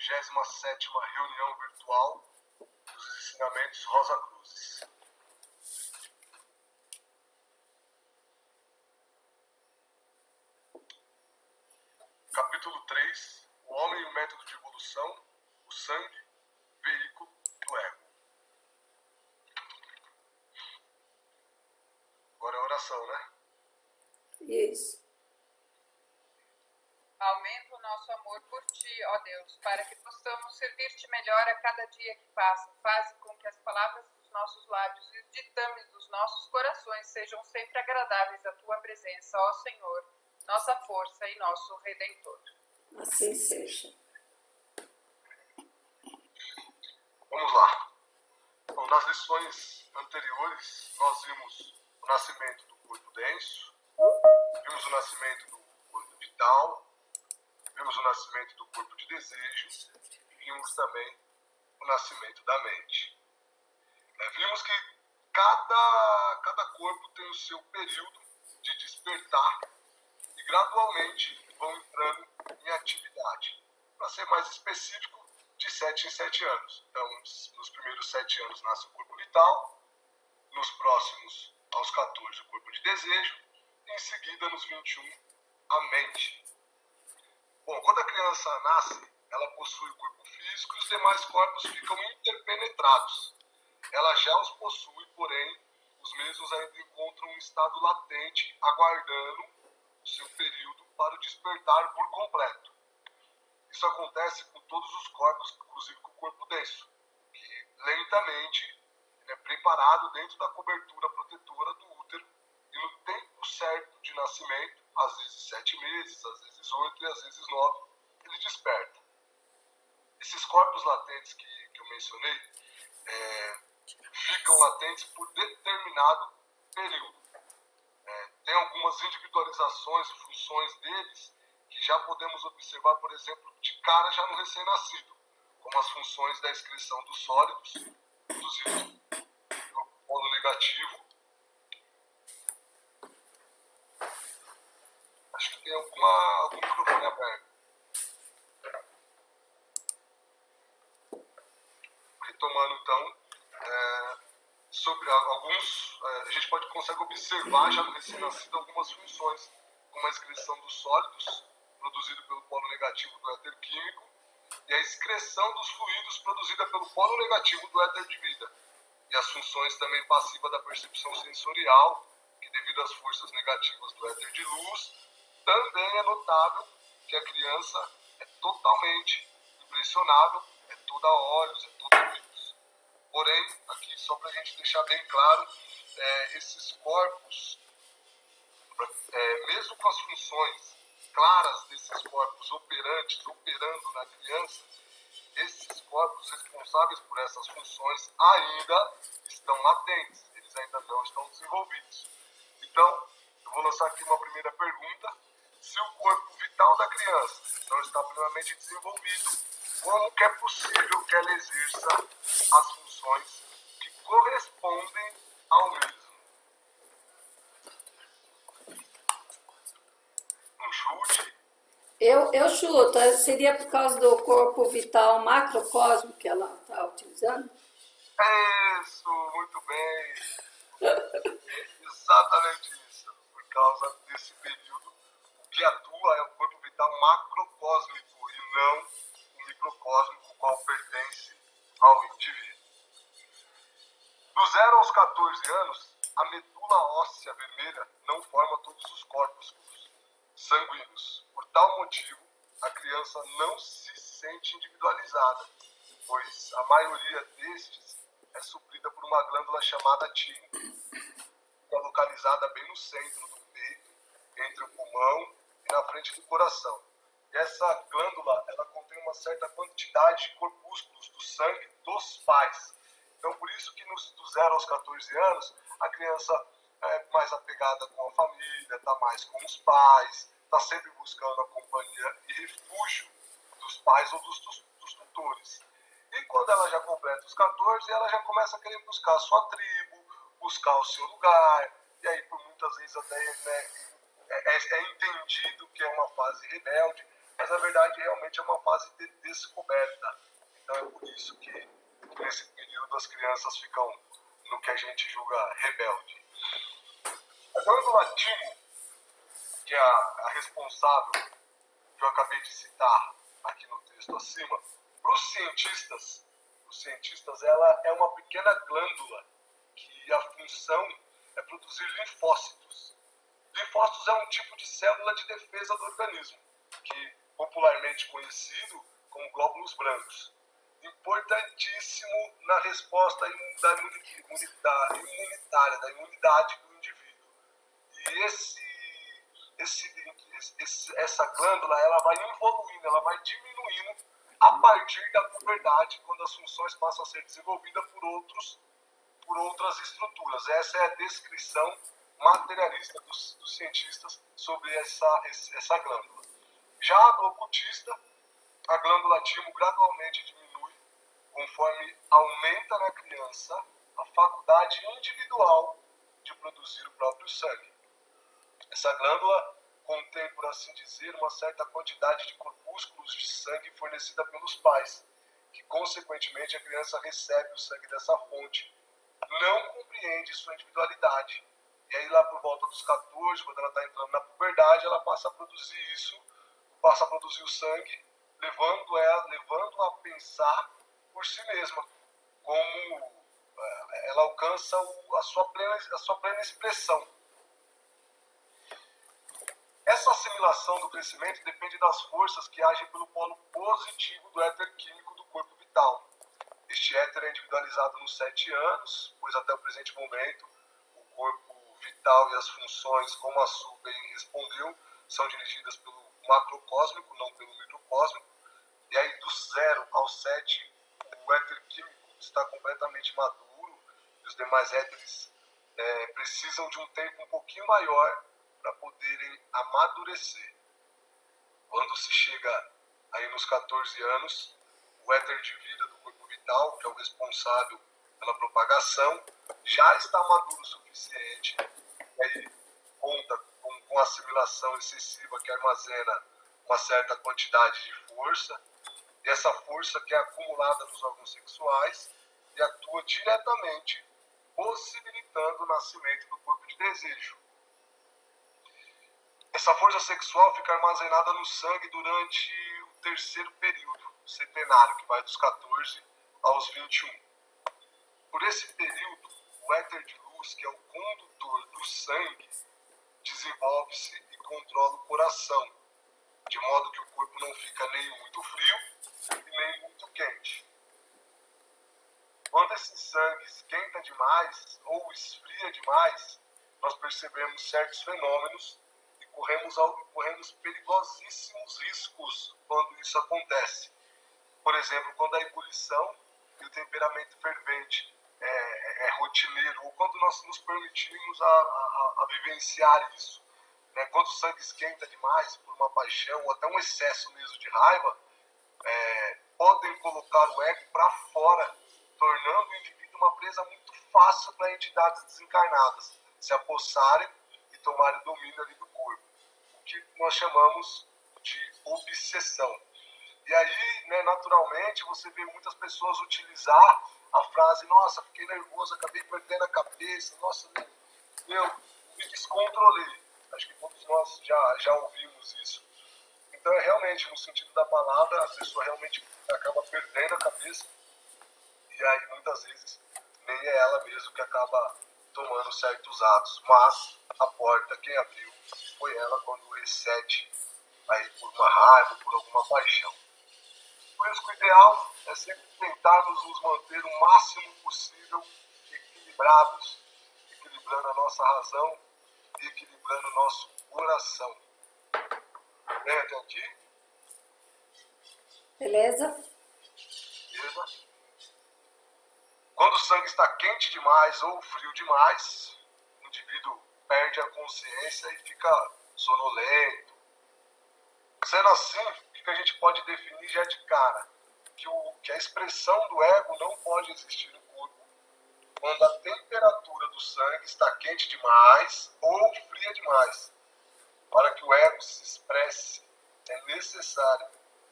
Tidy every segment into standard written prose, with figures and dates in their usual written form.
27ª reunião virtual dos ensinamentos Rosa Cruzes. Capítulo 3, o homem e o método de evolução, o sangue, veículo do ego. Agora é a oração, né? Isso. Aumenta o nosso amor por Ti, ó Deus, para que possamos servir-te melhor a cada dia que passa. Faze com que as palavras dos nossos lábios e os ditames dos nossos corações sejam sempre agradáveis à Tua presença, ó Senhor, nossa força e nosso Redentor. Assim seja. Vamos lá. Bom, nas lições anteriores, nós vimos o nascimento do corpo denso, vimos o nascimento do corpo vital, vimos o nascimento do corpo de desejo, vimos também o nascimento da mente. Vimos que cada corpo tem o seu período de despertar e gradualmente vão entrando em atividade. Para ser mais específico, de 7 em 7 anos. Então, nos primeiros 7 anos nasce o corpo vital, nos próximos, aos 14, o corpo de desejo, e em seguida, nos 21, a mente. Bom, quando a criança nasce, ela possui o corpo físico e os demais corpos ficam interpenetrados. Ela já os possui, porém, os mesmos ainda encontram um estado latente, aguardando o seu período para o despertar por completo. Isso acontece com todos os corpos, inclusive com o corpo denso, que lentamente é preparado dentro da cobertura protetora do útero e no tempo certo de nascimento, às vezes 7 meses, às vezes 8 e às vezes 9, ele desperta. Esses corpos latentes que eu mencionei ficam latentes por determinado período. Tem algumas individualizações e funções deles que já podemos observar, por exemplo, de cara já no recém-nascido, como as funções da excreção dos sólidos, produzidos pelo polo negativo. Acho que tem algum microfone aberto. Retomando então, sobre alguns, a gente consegue observar já no recém-nascido algumas funções, como a excreção dos sólidos, produzido pelo polo negativo do éter químico, e a excreção dos fluidos produzida pelo polo negativo do éter de vida. E as funções também passivas da percepção sensorial, que devido às forças negativas do éter de luz, também é notável que a criança é totalmente impressionável, é toda olhos, é toda ouvidos. Porém, aqui só para a gente deixar bem claro, esses corpos, mesmo com as funções claras desses corpos operando na criança, esses corpos responsáveis por essas funções ainda estão latentes, eles ainda não estão desenvolvidos. Então, eu vou lançar aqui uma primeira pergunta. Se o corpo vital da criança não está plenamente desenvolvido, como que é possível que ela exerça as funções que correspondem ao mesmo? Um chute? Eu chuto, seria por causa do corpo vital macrocósmico que ela está utilizando? Isso, muito bem. Exatamente isso. Por causa desse período, o que atua é o corpo vital macrocósmico e não o microcósmico, o qual pertence ao indivíduo. Do 0 aos 14 anos, a medula óssea vermelha não forma todos os corpos sanguíneos. Por tal motivo, a criança não se sente individualizada, pois a maioria destes é suprida por uma glândula chamada timo, que é localizada bem no centro do peito, entre o pulmão e na frente do coração. E essa glândula, ela contém uma certa quantidade de corpúsculos do sangue dos pais. Então, por isso que do 0 aos 14 anos, a criança é mais apegada com a família, está mais com os pais, está sempre buscando a companhia e refúgio dos pais ou dos tutores. E quando ela já completa os 14, ela já começa a querer buscar a sua tribo, buscar o seu lugar, e aí por muitas vezes até é entendido que é uma fase rebelde, mas na verdade realmente é uma fase de descoberta. Então é por isso que nesse período as crianças ficam no que a gente julga rebelde. A glândula timo, que é a responsável que eu acabei de citar aqui no texto acima, para os cientistas ela é uma pequena glândula que a função é produzir linfócitos. Linfócitos é um tipo de célula de defesa do organismo, que popularmente conhecido como glóbulos brancos. Importantíssimo na resposta imunitária, da imunidade do indivíduo. E essa glândula ela vai evoluindo, ela vai diminuindo a partir da puberdade, quando as funções passam a ser desenvolvidas por outras estruturas. Essa é a descrição materialista dos cientistas sobre essa glândula. Já a do ocultista, a glândula timo gradualmente diminui conforme aumenta na criança a faculdade individual de produzir o próprio sangue. Essa glândula contém, por assim dizer, uma certa quantidade de corpúsculos de sangue fornecida pelos pais, que consequentemente a criança recebe o sangue dessa fonte, não compreende sua individualidade. E aí lá por volta dos 14, quando ela está entrando na puberdade, ela passa a produzir o sangue, levando a pensar por si mesma, como ela alcança a sua plena expressão. Essa assimilação do crescimento depende das forças que agem pelo polo positivo do éter químico do corpo vital. Este éter é individualizado nos 7 anos, pois até o presente momento o corpo vital e as funções, como a Su bem respondeu, são dirigidas pelo macrocósmico, não pelo microcósmico. E aí do 0 ao 7 o éter químico está completamente maduro e os demais éteres precisam de um tempo um pouquinho maior para poderem amadurecer. Quando se chega aí nos 14 anos, o éter de vida do corpo vital, que é o responsável pela propagação, já está maduro o suficiente, e aí conta com assimilação excessiva que armazena uma certa quantidade de força, e essa força que é acumulada nos órgãos sexuais e atua diretamente, possibilitando o nascimento do corpo de desejo. Essa força sexual fica armazenada no sangue durante o terceiro período setenário, que vai dos 14 aos 21. Por esse período, o éter de luz, que é o condutor do sangue, desenvolve-se e controla o coração, de modo que o corpo não fica nem muito frio e nem muito quente. Quando esse sangue esquenta demais ou esfria demais, nós percebemos certos fenômenos e corremos perigosíssimos riscos quando isso acontece. Por exemplo, quando a ebulição e o temperamento fervente é rotineiro, ou quando nós nos permitimos a vivenciar isso. Né? Quando o sangue esquenta demais por uma paixão ou até um excesso mesmo de raiva, podem colocar o ego para fora, tornando o indivíduo uma presa muito fácil para entidades desencarnadas se apossarem e tomarem domínio ali do corpo, o que nós chamamos de obsessão. E aí, né, naturalmente, você vê muitas pessoas utilizar a frase: nossa, fiquei nervoso, acabei perdendo a cabeça, nossa, me descontrolei. Acho que todos nós já ouvimos isso. Então, é realmente, no sentido da palavra, a pessoa realmente acaba perdendo a cabeça, e aí, muitas vezes, nem é ela mesma que acaba tomando certos atos. Mas a porta, quem abriu, foi ela quando excede aí por uma raiva, por alguma paixão. Por isso que o ideal é sempre tentarmos nos manter o máximo possível equilibrados, equilibrando a nossa razão e equilibrando o nosso coração. Bem até aqui? Beleza? Beleza? Quando o sangue está quente demais ou frio demais, o indivíduo perde a consciência e fica sonolento. Sendo assim, o que a gente pode definir já de cara? Que a expressão do ego não pode existir no corpo quando a temperatura do sangue está quente demais ou fria demais, para que o ego se expresse é necessário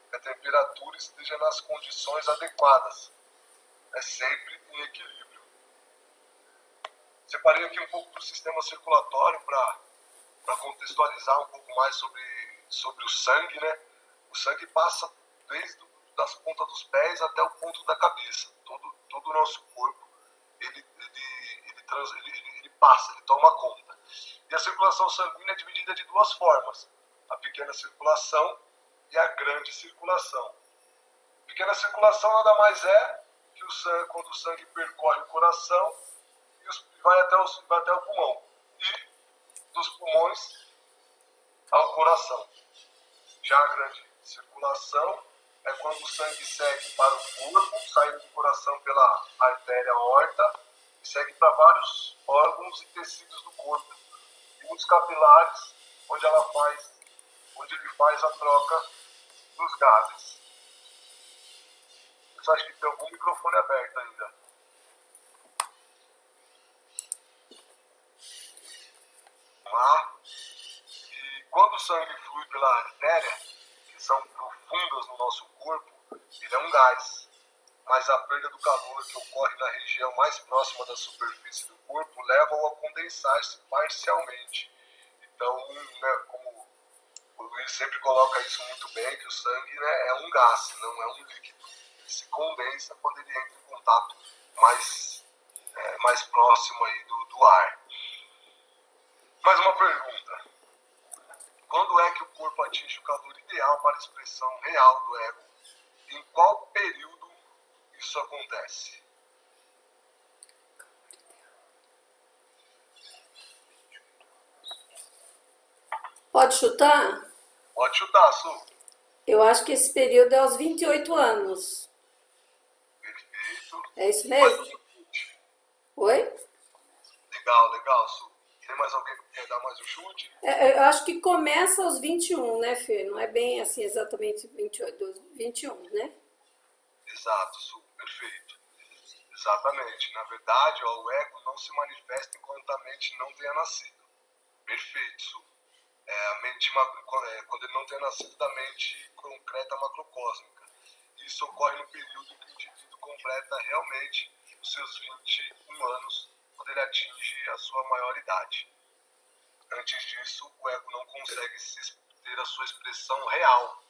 que a temperatura esteja nas condições adequadas. É sempre em equilíbrio. Separei aqui um pouco do sistema circulatório para contextualizar um pouco mais sobre o sangue, né? O sangue passa desde das pontas dos pés até o ponto da cabeça. Todo o nosso corpo, ele passa, ele toma conta. E a circulação sanguínea é dividida de duas formas: a pequena circulação e a grande circulação. A pequena circulação nada mais é que o sangue, quando o sangue percorre o coração e vai até o pulmão. E dos pulmões ao coração. Já a grande circulação é quando o sangue segue para o corpo, saindo do coração pela artéria aorta e segue para vários órgãos e tecidos do corpo. E muitos capilares, onde ele faz a troca dos gases. Eu só acho que tem algum microfone aberto ainda. E quando o sangue flui pela artéria, que são profundas no nosso corpo, ele é um gás. Mas a perda do calor que ocorre na região mais próxima da superfície do corpo leva-o a condensar-se parcialmente. Então, né, como o Luiz sempre coloca isso muito bem, que o sangue, né, é um gás, não é um líquido. Ele se condensa quando ele entra em contato mais próximo aí do ar. Mais uma pergunta. Quando é que o corpo atinge o calor ideal para a expressão real do ego? Em qual período isso acontece? Pode chutar? Pode chutar, Su. Eu acho que esse período é aos 28 anos. Perfeito. É isso Mais mesmo? um chute. Oi? Legal, Su. Tem mais alguém que quer dar mais um chute? Eu acho que começa aos 21, né, Fê? Não é bem assim exatamente 28, 21, né? Exato, Su. Perfeito. Exatamente. Na verdade, ó, o ego não se manifesta enquanto a mente não tenha nascido. Perfeito, Su. Quando ele não tenha nascido da mente concreta macrocósmica. Isso ocorre no período em que o indivíduo completa realmente os seus 21 anos, quando ele atinge a sua maioridade. Antes disso, o ego não consegue ter a sua expressão real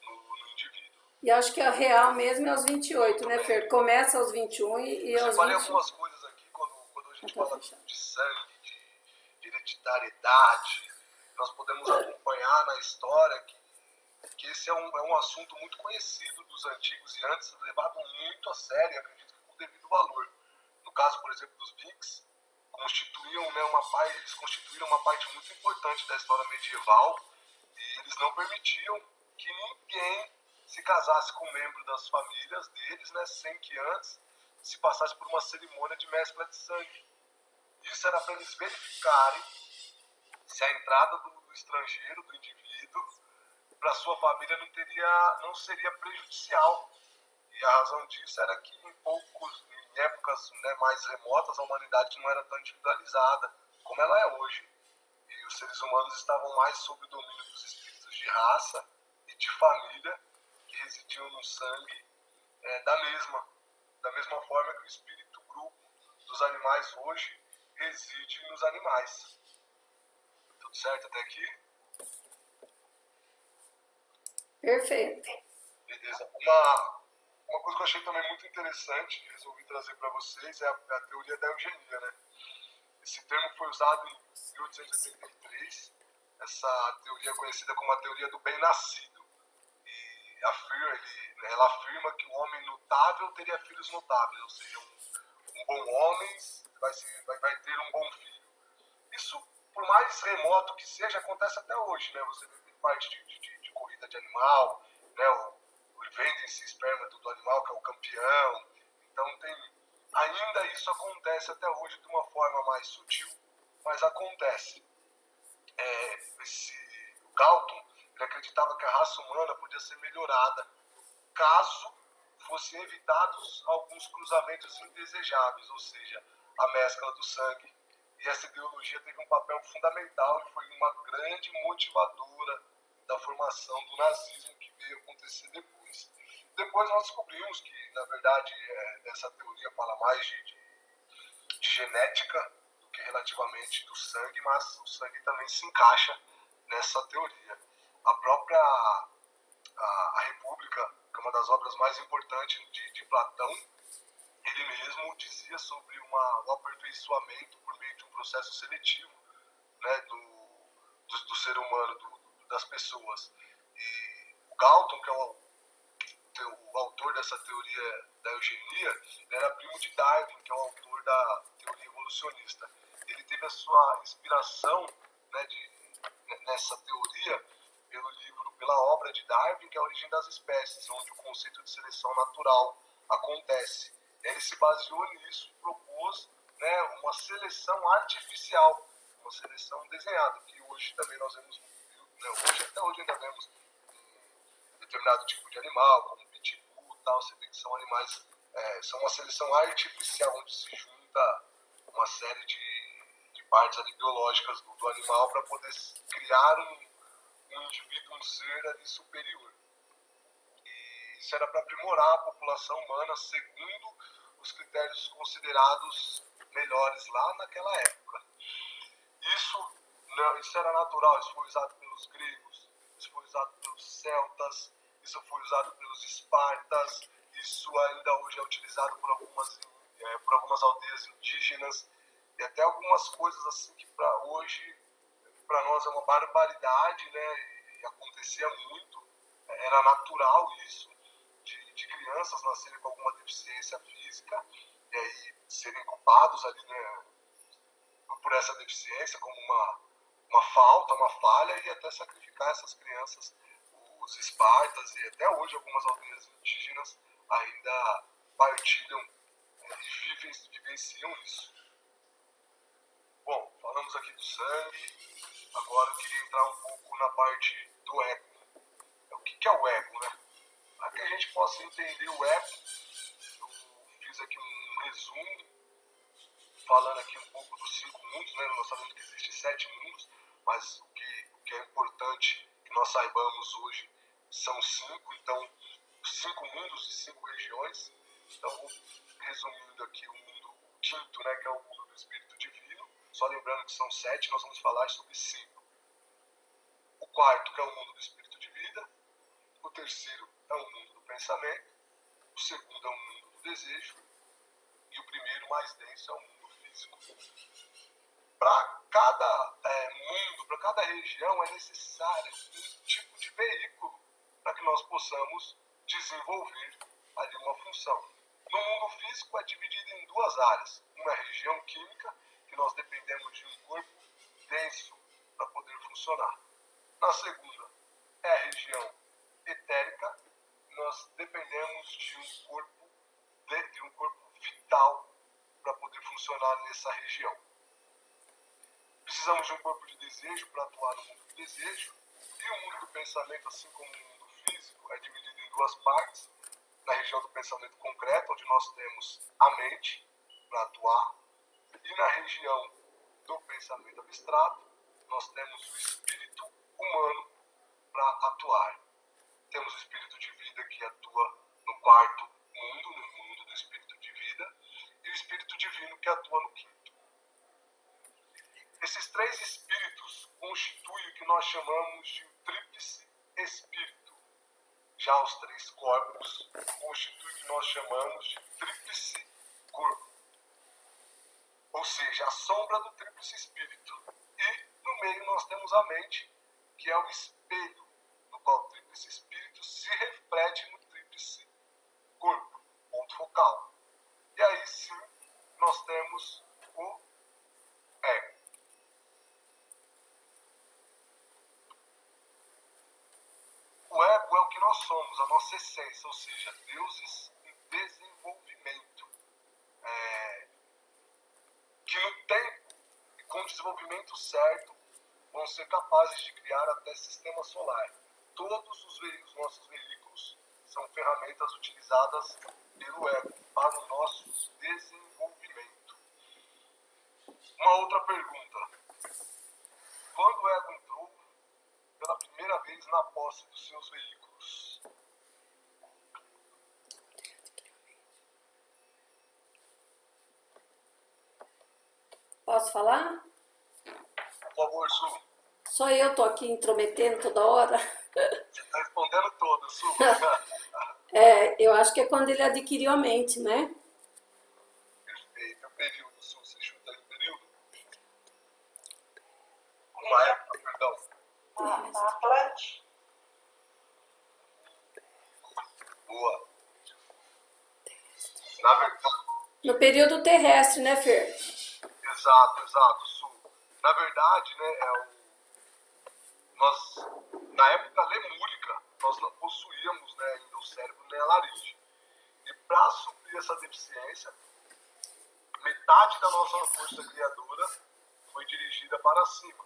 no indivíduo. E acho que a real mesmo é aos 28, né, Fer? Começa aos 21 e Eu aos separei 20. algumas coisas aqui quando a gente Tá fala fechado. de sangue, de hereditariedade. Nós podemos acompanhar na história que esse é um assunto muito conhecido dos antigos e antes levado muito a sério, acredito que com devido valor. No caso, por exemplo, dos Vikings, eles constituíram uma parte muito importante da história medieval e eles não permitiam que ninguém se casasse com um membro das famílias deles, né, sem que antes se passasse por uma cerimônia de mescla de sangue. Isso era para eles verificarem se a entrada do estrangeiro, do indivíduo, para sua família não seria prejudicial. E a razão disso era que em épocas, né, mais remotas, a humanidade não era tão individualizada como ela é hoje. E os seres humanos estavam mais sob o domínio dos espíritos de raça e de família que residiam no sangue da mesma forma que o espírito grupo dos animais hoje reside nos animais. Tudo certo até aqui? Perfeito. Beleza. Uma coisa que eu achei também muito interessante, resolvi trazer para vocês, é a teoria da eugenia, né? Esse termo foi usado em 1883, essa teoria é conhecida como a teoria do bem-nascido. E ela afirma que o homem notável teria filhos notáveis, ou seja, um bom homem vai ter um bom filho. Isso, por mais remoto que seja, acontece até hoje, né? Você vê parte de corrida de animal, né? Vendem-se esperma do animal que é o campeão. Então ainda isso acontece até hoje de uma forma mais sutil, mas acontece. O Galton, ele acreditava que a raça humana podia ser melhorada caso fossem evitados alguns cruzamentos indesejáveis, ou seja, a mescla do sangue. E essa ideologia teve um papel fundamental e foi uma grande motivadora da formação do nazismo que veio acontecer depois. Depois nós descobrimos que, na verdade, essa teoria fala mais de genética do que relativamente do sangue, mas o sangue também se encaixa nessa teoria. A própria a República, que é uma das obras mais importantes de Platão, ele mesmo dizia sobre um aperfeiçoamento por meio de um processo seletivo, né, do ser humano, das pessoas. E o Galton, que é o autor dessa teoria da eugenia, ele era primo de Darwin, que é o autor da teoria evolucionista. Ele teve a sua inspiração, né, nessa teoria pela obra de Darwin, que é A Origem das Espécies, onde o conceito de seleção natural acontece. Ele se baseou nisso e propôs, né, uma seleção artificial, uma seleção desenhada, que hoje também nós vemos, né, até hoje ainda vemos um determinado tipo de animal, como pitbull e tal. Você vê que são animais, são uma seleção artificial, onde se junta uma série de partes ali biológicas do animal para poder criar um indivíduo, um ser ali superior. E isso era para aprimorar a população humana segundo os critérios considerados melhores lá naquela época. Isso era natural, isso foi usado pelos gregos, isso foi usado pelos celtas, isso foi usado pelos espartas, isso ainda hoje é utilizado por algumas aldeias indígenas, e até algumas coisas assim que para nós é uma barbaridade, né? E acontecia muito, era natural isso, de crianças nascerem com alguma deficiência física e aí serem culpados ali, né, por essa deficiência como uma falta, uma falha, e até sacrificar essas crianças. Os espartas e até hoje algumas aldeias indígenas ainda partilham e vivenciam isso. Bom, falamos aqui do sangue, agora eu queria entrar um pouco na parte do ego. O que é o ego, né? Para que a gente possa entender o ego, eu fiz aqui um resumo, falando aqui um pouco dos 5 mundos, né? Nós sabemos que existem 7 mundos, mas o que é importante que nós saibamos hoje são 5, então 5 mundos e 5 regiões. Então, resumindo aqui o quinto, né, que é o mundo do espírito divino, só lembrando que são 7, nós vamos falar sobre 5. O quarto, que é o mundo do espírito de vida. O terceiro é o mundo do pensamento. O segundo é o mundo do desejo. E o primeiro, mais denso, é o mundo físico. Para cada mundo, para cada região, é necessário um tipo de veículo para que nós possamos desenvolver ali uma função. No mundo físico é dividido em 2 áreas. Uma é a região química, que nós dependemos de um corpo denso para poder funcionar. Na segunda é a região etérica, nós dependemos de um corpo vital para poder funcionar nessa região. Precisamos de um corpo de desejo para atuar no mundo do desejo, e o mundo do pensamento, assim como o mundo físico, é dividido em 2 partes. Na região do pensamento concreto, onde nós temos a mente para atuar, e na região do pensamento abstrato, nós temos o espírito humano para atuar. Temos o espírito de vida, que atua no 4º mundo, no mundo do espírito de vida, e o espírito divino, que atua no 5º. Esses 3 espíritos constituem o que nós chamamos de tríplice espírito. Já os 3 corpos constituem o que nós chamamos de tríplice corpo. Ou seja, a sombra do tríplice espírito. E no meio nós temos a mente, que é o espelho no qual o tríplice espírito se reflete no tríplice corpo, ponto focal. E aí sim nós temos o ego. O ego é o que nós somos, a nossa essência, ou seja, deuses em desenvolvimento. Que no tempo e com o desenvolvimento certo vão ser capazes de criar até sistema solar. Todos os nossos veículos são ferramentas utilizadas pelo ego para o nosso desenvolvimento. Uma outra pergunta. Quando o ego entrou, pela primeira primeira vez na posse dos seus veículos? Posso falar? Por favor, Su. Só eu tô aqui intrometendo toda hora. Você está respondendo todas, Su. Eu acho que é quando ele adquiriu a mente, né? Perfeito. O período, Su, você chuta aí o período? Uma época, perdão. Na Atlante. Boa. Na verdade, No período terrestre, né, Fer? exato, Su. Na verdade, né, nós, na época lemúrica, nós não possuíamos, né, ainda o cérebro nem a laringe. E para suprir essa deficiência, metade da nossa força criadora foi dirigida para cima,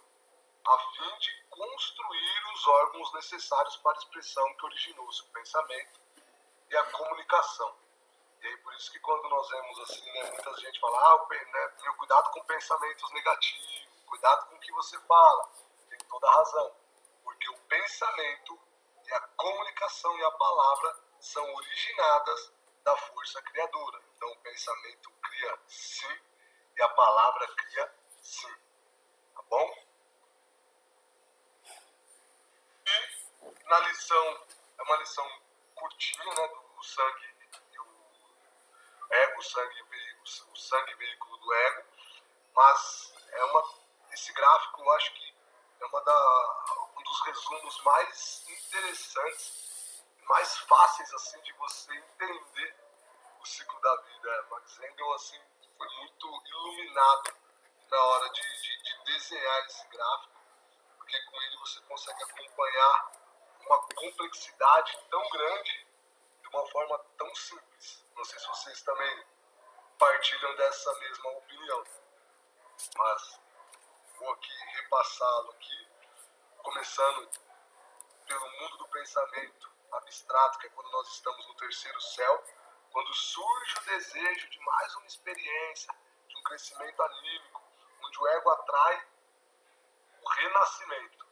a fim de construir os órgãos necessários para a expressão que originou-se o pensamento e a comunicação. E aí por isso que quando nós vemos assim, né, muita gente fala, né, cuidado com pensamentos negativos, cuidado com o que você fala. Tem toda a razão. Porque o pensamento e a comunicação e a palavra são originadas da força criadora. Então o pensamento cria sim e a palavra cria sim. Tá bom? E na lição, é uma lição curtinha, né, do sangue e o ego, o sangue veículo do ego, mas esse gráfico eu acho que é um dos resumos mais interessantes, mais fáceis assim de você entender o ciclo da vida. Max Engel assim foi muito iluminado na hora de desenhar esse gráfico, porque com ele você consegue acompanhar uma complexidade tão grande de uma forma tão simples. Não sei se vocês também partilham dessa mesma opinião, mas vou aqui repassá-lo aqui, começando pelo mundo do pensamento abstrato, que é quando nós estamos no terceiro céu, quando surge o desejo de mais uma experiência, de um crescimento anímico, onde o ego atrai o renascimento.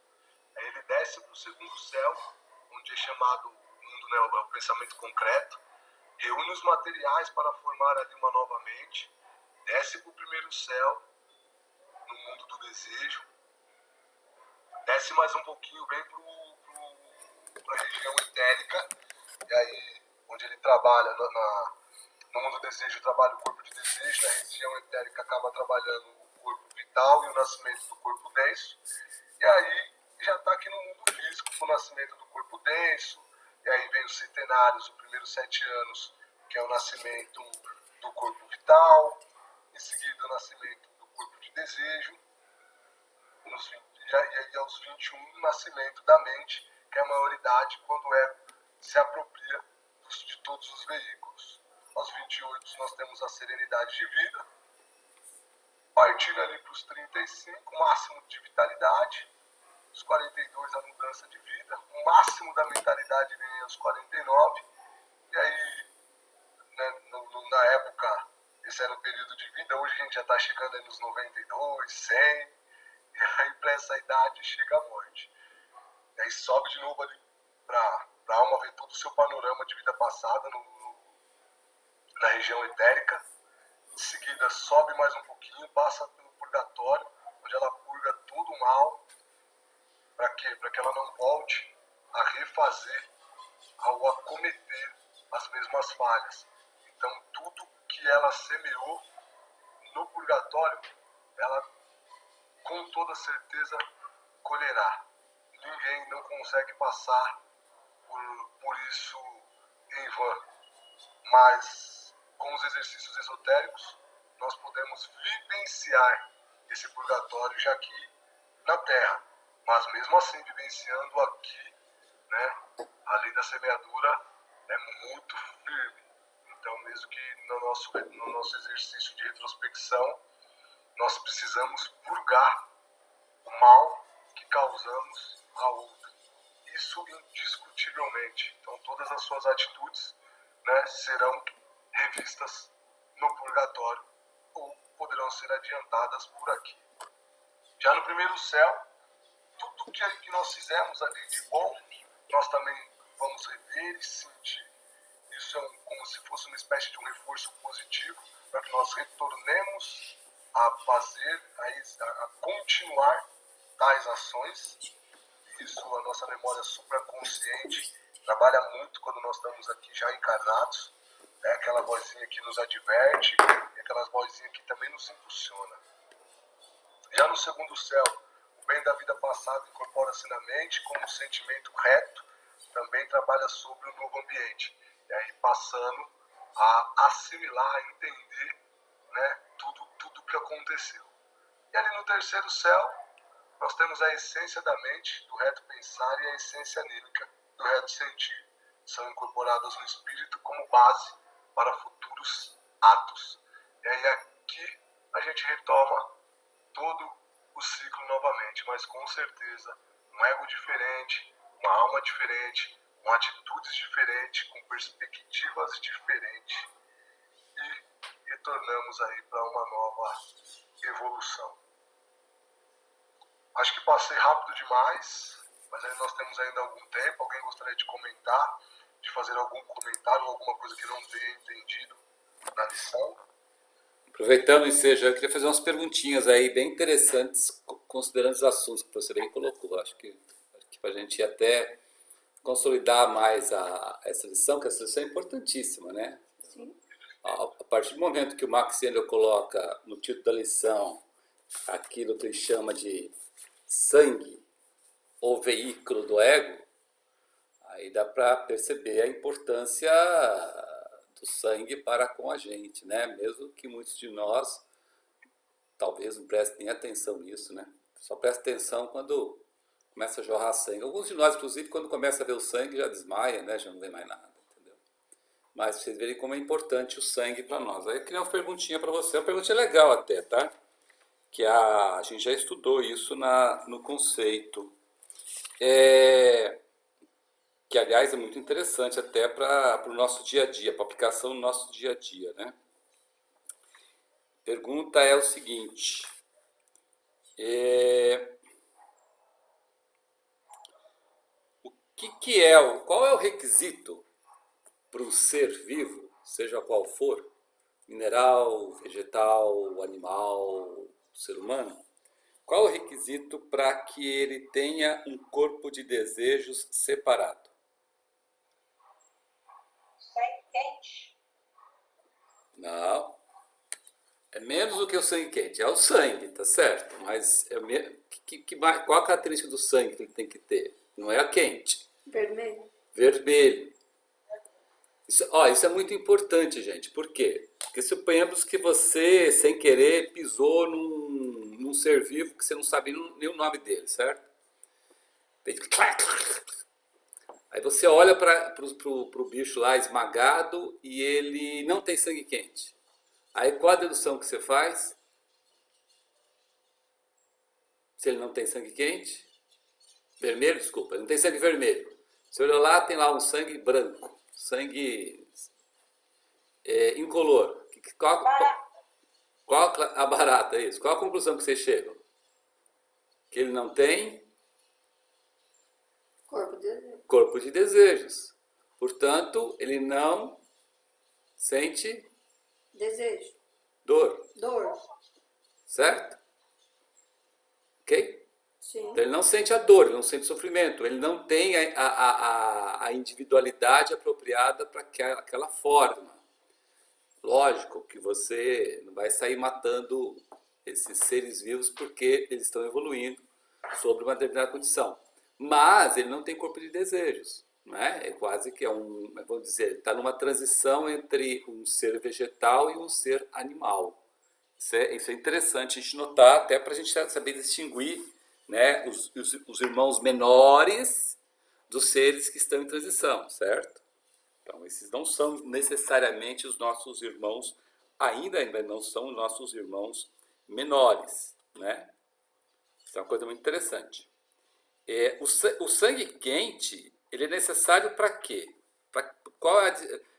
Aí ele desce para o segundo céu, onde é chamado mundo, né, o pensamento concreto, reúne os materiais para formar ali uma nova mente, desce para o primeiro céu, no mundo do desejo, desce mais um pouquinho, vem para a região etérica, e aí onde ele trabalha no mundo do desejo, trabalha o corpo de desejo, na região etérica acaba trabalhando o corpo vital e o nascimento do corpo denso, e aí já está aqui no mundo físico, com o nascimento do corpo denso, e aí vem os centenários, os primeiros 7 anos, que é o nascimento do corpo vital, em seguida o nascimento do corpo de desejo, e aí aos 21 o nascimento da mente, que é a maioridade, quando o ego se apropria de todos os veículos. Aos 28 nós temos a serenidade de vida, partindo ali para os 35, o máximo de vitalidade, os 42 a mudança de vida, o máximo da mentalidade vem aos 49, e aí, né, na época, esse era o período de vida, hoje a gente já está chegando aí nos 92, 100, e aí para essa idade chega a morte. E aí sobe de novo ali para a alma ver todo o seu panorama de vida passada na região etérica. Em seguida sobe mais um pouquinho, passa pelo purgatório, onde ela purga todo o mal. Para quê? Para que ela não volte a refazer, ao acometer as mesmas falhas. Então tudo que ela semeou no purgatório, ela com toda certeza colherá. Ninguém não consegue passar por isso em vão. Mas com os exercícios esotéricos, nós podemos vivenciar esse purgatório já aqui na Terra. Mas mesmo assim, vivenciando aqui, né, a lei da semeadura é muito firme. Então, mesmo que no nosso exercício de retrospecção, nós precisamos purgar o mal que causamos a outro. Isso indiscutivelmente. Então, todas as suas atitudes, né, serão revistas no purgatório ou poderão ser adiantadas por aqui. Já no primeiro céu, tudo que nós fizemos ali de bom, nós também vamos rever e sentir. Isso é como se fosse uma espécie de um reforço positivo para que nós retornemos a fazer, a continuar tais ações. Isso, a nossa memória supraconsciente trabalha muito quando nós estamos aqui já encarnados. É aquela vozinha que nos adverte e aquelas vozinhas que também nos impulsiona. Já no segundo céu, o bem da vida passada incorpora-se na mente como um sentimento reto, também trabalha sobre o novo ambiente. E aí passando a assimilar, a entender, né, tudo que aconteceu. E ali no terceiro céu, nós temos a essência da mente, do reto pensar, e a essência anímica, do reto sentir. São incorporadas no espírito como base para futuros atos. E aí aqui a gente retoma todo o ciclo novamente, mas com certeza um ego diferente, uma alma diferente, com atitudes diferentes, com perspectivas diferentes, e retornamos aí para uma nova evolução. Acho que passei rápido demais, mas aí nós temos ainda algum tempo. Alguém gostaria de comentar, de fazer algum comentário, alguma coisa que não tenha entendido na lição? Aproveitando o ensejo, eu queria fazer umas perguntinhas aí bem interessantes, considerando os assuntos que você bem colocou. Acho que para a gente até consolidar mais essa lição, que essa lição é importantíssima, né? Sim. A partir do momento que o Max Endel coloca no título da lição aquilo que ele chama de sangue, ou veículo do ego, aí dá para perceber a importância do sangue para com a gente, né? Mesmo que muitos de nós talvez não prestem nem atenção nisso, né? Só presta atenção quando começa a jorrar sangue. Alguns de nós, inclusive, quando começa a ver o sangue, já desmaia, né? Já não vê mais nada, entendeu? Mas vocês verem como é importante o sangue para nós. Aí eu queria uma perguntinha para você, uma perguntinha legal até, tá? Que a gente já estudou isso no conceito. Que, aliás, é muito interessante até para o nosso dia a dia, para a aplicação no nosso dia a dia, né? Pergunta é o seguinte: qual é o requisito para um ser vivo, seja qual for, mineral, vegetal, animal, ser humano? Qual é o requisito para que ele tenha um corpo de desejos separado? Sangue quente. Não. É menos do que o sangue quente. É o sangue, tá certo? Mas qual a característica do sangue que ele tem que ter? Não é a quente. Vermelho. Vermelho. Isso é muito importante, gente. Por quê? Porque suponhamos que você, sem querer, pisou num ser vivo que você não sabe nem o nome dele, certo? Aí você olha para o bicho lá esmagado e ele não tem sangue quente. Aí qual a dedução que você faz? Se ele não tem sangue quente? Vermelho, desculpa, ele não tem sangue vermelho. Você olha lá, tem lá um sangue branco, sangue incolor. Qual a barata, é isso? Qual a conclusão que vocês chegam? Que ele não tem corpo de desejos. Portanto, ele não sente desejo. Dor. Certo? Ok? Sim. Então, ele não sente a dor, ele não sente sofrimento, ele não tem a individualidade apropriada para aquela forma. Lógico que você não vai sair matando esses seres vivos porque eles estão evoluindo sobre uma determinada condição. Mas ele não tem corpo de desejos. Né? É quase que vamos dizer, está numa transição entre um ser vegetal e um ser animal. Isso é interessante a gente notar, até para a gente saber distinguir, né, os irmãos menores dos seres que estão em transição, certo? Então, esses não são necessariamente os nossos irmãos, ainda não são os nossos irmãos menores, né? Isso é uma coisa muito interessante. O sangue quente, ele é necessário para quê?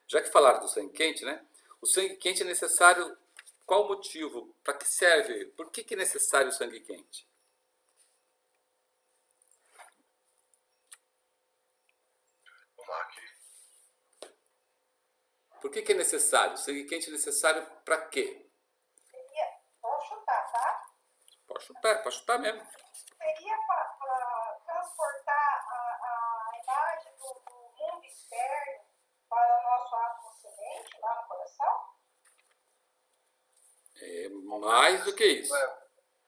Já que falaram do sangue quente, né? O sangue quente é necessário, qual o motivo? Para que serve? Por que é necessário o sangue quente? Por que é necessário? O sangue quente é necessário para quê? Seria, vou chutar, tá? Pode chutar mesmo. Seria para transportar a imagem do mundo externo para o nosso átomo semente, lá no coração? É mais do que isso.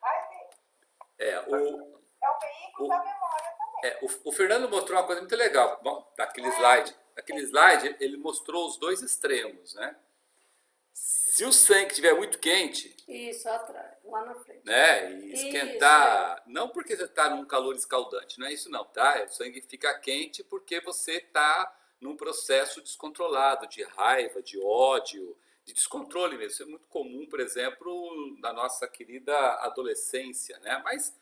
Mas sim, É, é o veículo da memória também. o Fernando mostrou uma coisa muito legal. Bom, naquele slide. Naquele slide, ele mostrou os dois extremos, né? Se o sangue estiver muito quente, Isso, atrás, lá na frente. né? E esquentar. Não porque você está num calor escaldante, não é isso não, tá? O sangue fica quente porque você está num processo descontrolado de raiva, de ódio, de descontrole mesmo. Isso é muito comum, por exemplo, na nossa querida adolescência, né? Mas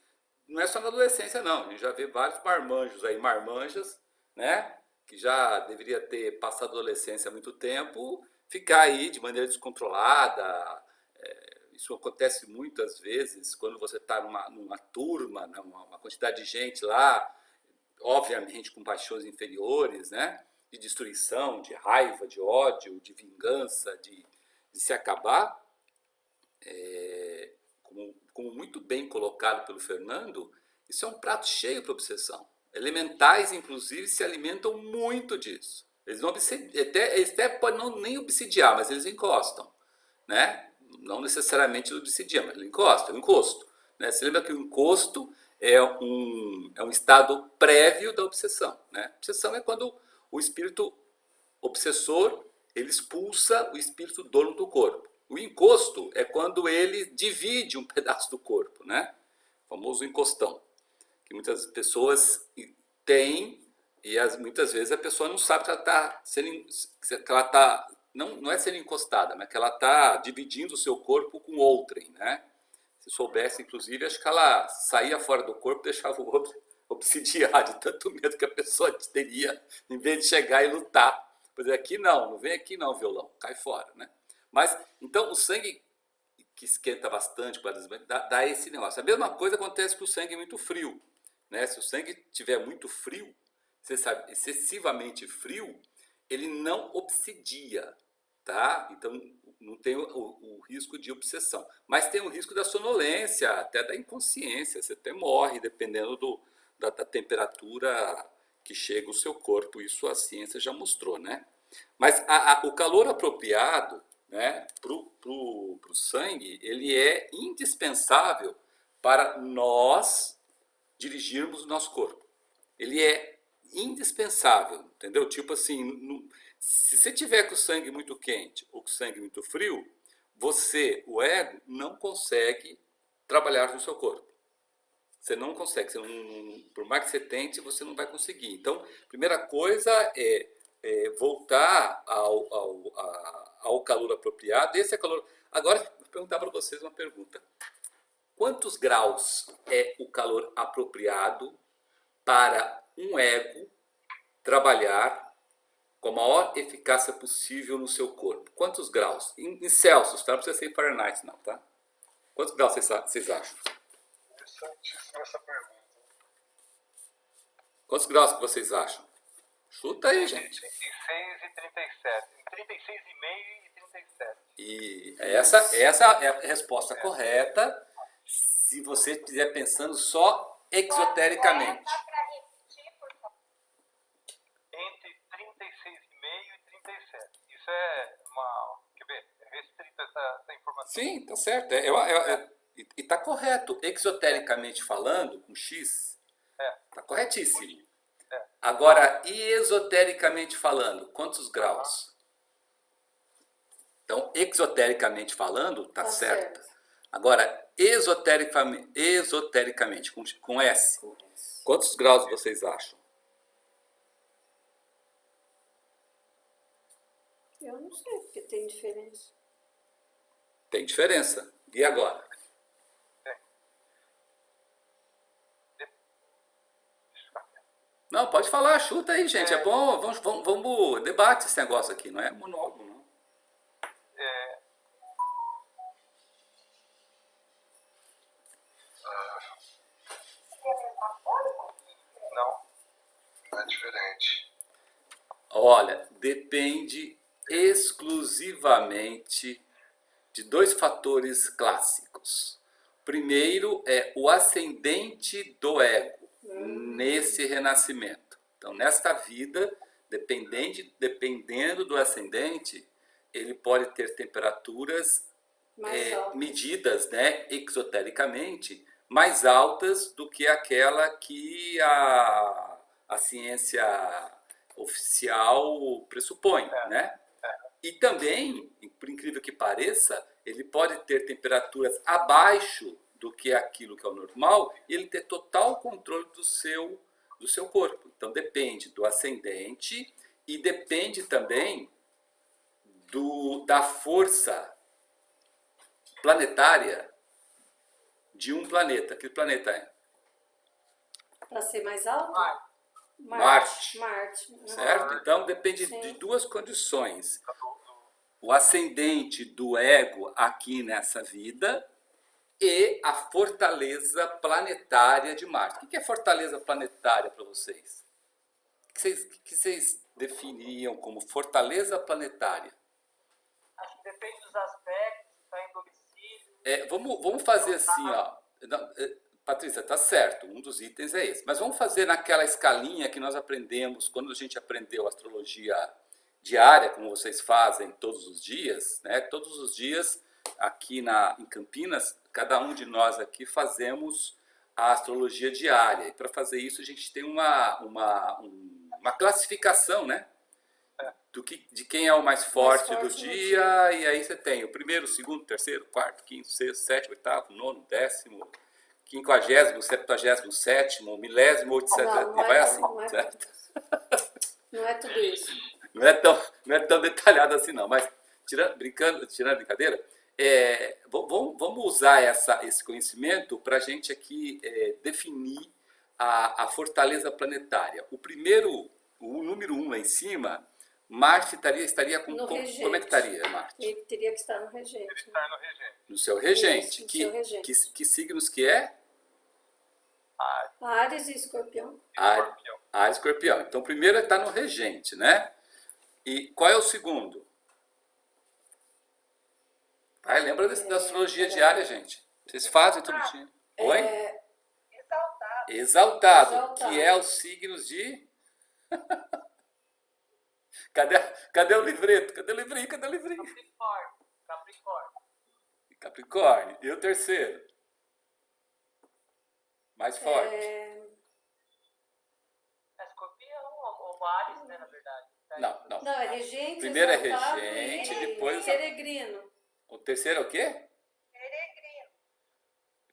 não é só na adolescência, não. A gente já vê vários marmanjos aí, marmanjas, né? Que já deveria ter passado a adolescência há muito tempo, ficar aí de maneira descontrolada. Isso acontece muitas vezes quando você está numa turma, uma quantidade de gente lá, obviamente com paixões inferiores, né? De destruição, de raiva, de ódio, de vingança, de se acabar. Como muito bem colocado pelo Fernando, isso é um prato cheio para obsessão. Elementais, inclusive, se alimentam muito disso. Eles não eles até podem não nem obsidiar, mas eles encostam, né? Não necessariamente obsidiam, mas ele encosta, é um encosto. Né? Você lembra que o encosto é um estado prévio da obsessão. Né? Obsessão é quando o espírito obsessor ele expulsa o espírito dono do corpo. O encosto é quando ele divide um pedaço do corpo, né? O famoso encostão, que muitas pessoas têm e muitas vezes a pessoa não sabe que ela está sendo, que ela tá, não é sendo encostada, mas que ela está dividindo o seu corpo com outrem, né? Se soubesse, inclusive, acho que ela saía fora do corpo e deixava o outro obsidiar de tanto medo que a pessoa teria, em vez de chegar e lutar. Pois é, aqui não vem aqui não, violão, cai fora, né? Mas, então, o sangue que esquenta bastante, dá esse negócio. A mesma coisa acontece com o sangue muito frio, né? Se o sangue estiver muito frio, você sabe, excessivamente frio, ele não obsidia, tá? Então, não tem o risco de obsessão. Mas tem o risco da sonolência, até da inconsciência. Você até morre, dependendo da temperatura que chega o seu corpo. Isso a ciência já mostrou, né? Mas o calor apropriado, né, pro sangue, ele é indispensável para nós dirigirmos o nosso corpo. Ele é indispensável, entendeu? Tipo assim, se você tiver com o sangue muito quente ou com o sangue muito frio, você, o ego, não consegue trabalhar no seu corpo. Você não consegue, por mais que você tente, você não vai conseguir. Então, a primeira coisa é voltar ao calor apropriado. Esse é calor. Agora, vou perguntar para vocês uma pergunta. Quantos graus é o calor apropriado para um ego trabalhar com a maior eficácia possível no seu corpo? Quantos graus? Em Celsius, tá? Não precisa ser em Fahrenheit, não, tá? Quantos graus vocês acham? Interessantíssima essa pergunta. Quantos graus que vocês acham? Chuta aí, gente. 36 e 37. 36,5 e 37. E essa é a resposta correta se você estiver pensando só exotericamente. Dá para repetir, por favor? Entre 36,5 e 37. Isso é uma... Quer ver? É restrita essa informação. Sim, tá certo. E tá correto. Exotericamente falando, com X, tá corretíssimo. Agora, e esotericamente falando, quantos graus? Então, exotericamente falando, tá certo. Agora, esotericamente com S, quantos graus vocês acham? Eu não sei, porque tem diferença. Tem diferença. E agora? Não, pode falar, chuta aí, gente. É bom, vamos debate esse negócio aqui, não é monólogo, não. Não. É diferente. Olha, depende exclusivamente de dois fatores clássicos. Primeiro é o ascendente do ego nesse renascimento. Então, nesta vida, dependendo do ascendente, ele pode ter temperaturas Mais alto. medidas, né, exotericamente, mais altas do que aquela que a ciência oficial pressupõe, né? E também, por incrível que pareça, ele pode ter temperaturas abaixo do que aquilo que é o normal e ele ter total controle do seu corpo. Então depende do ascendente e depende também da força planetária de um planeta. Que planeta é? Para ser mais alto? Marte. Marte. Certo? Então depende Sim. de duas condições. O ascendente do ego aqui nessa vida e a fortaleza planetária de Marte. O que é fortaleza planetária para vocês? O que vocês definiriam como fortaleza planetária? Acho que depende dos aspectos, está em domicílio. Vamos fazer assim, ó. Não, Patrícia, tá certo, um dos itens é esse. Mas vamos fazer naquela escalinha que nós aprendemos quando a gente aprendeu astrologia diária, como vocês fazem todos os dias, né? Todos os dias aqui em Campinas, cada um de nós aqui fazemos a astrologia diária. E para fazer isso a gente tem uma classificação, né? De quem é o mais forte do dia, e aí você tem o primeiro, segundo, terceiro, quarto, quinto, sexto, sétimo, oitavo, nono, décimo, 50º, 77º, milésimo, 800, e vai assim, certo? Não é tudo isso. Não é tão detalhado assim não, mas tirando a brincadeira, vamos usar esse conhecimento para a gente aqui definir a fortaleza planetária. O número 1 lá em cima, Marte estaria com... Como é que estaria, Marte? Ele teria que estar no regente. Está no regente. No seu regente. Isso, no seu regente. Que signos que é? Áries e Escorpião. Áries e Escorpião. Então, primeiro está no regente, né? E qual é o segundo? Lembra da astrologia diária, gente? Vocês fazem todo dia. Oi? Exaltado. Que é os signos de... Cadê o livreto? Cadê o livrinho? Capricórnio. E o terceiro? Mais forte. Escorpião ou Ares, né, na verdade. Não. Não, é regente, Primeiro é exaltado regente, e depois... peregrino. O terceiro é o quê?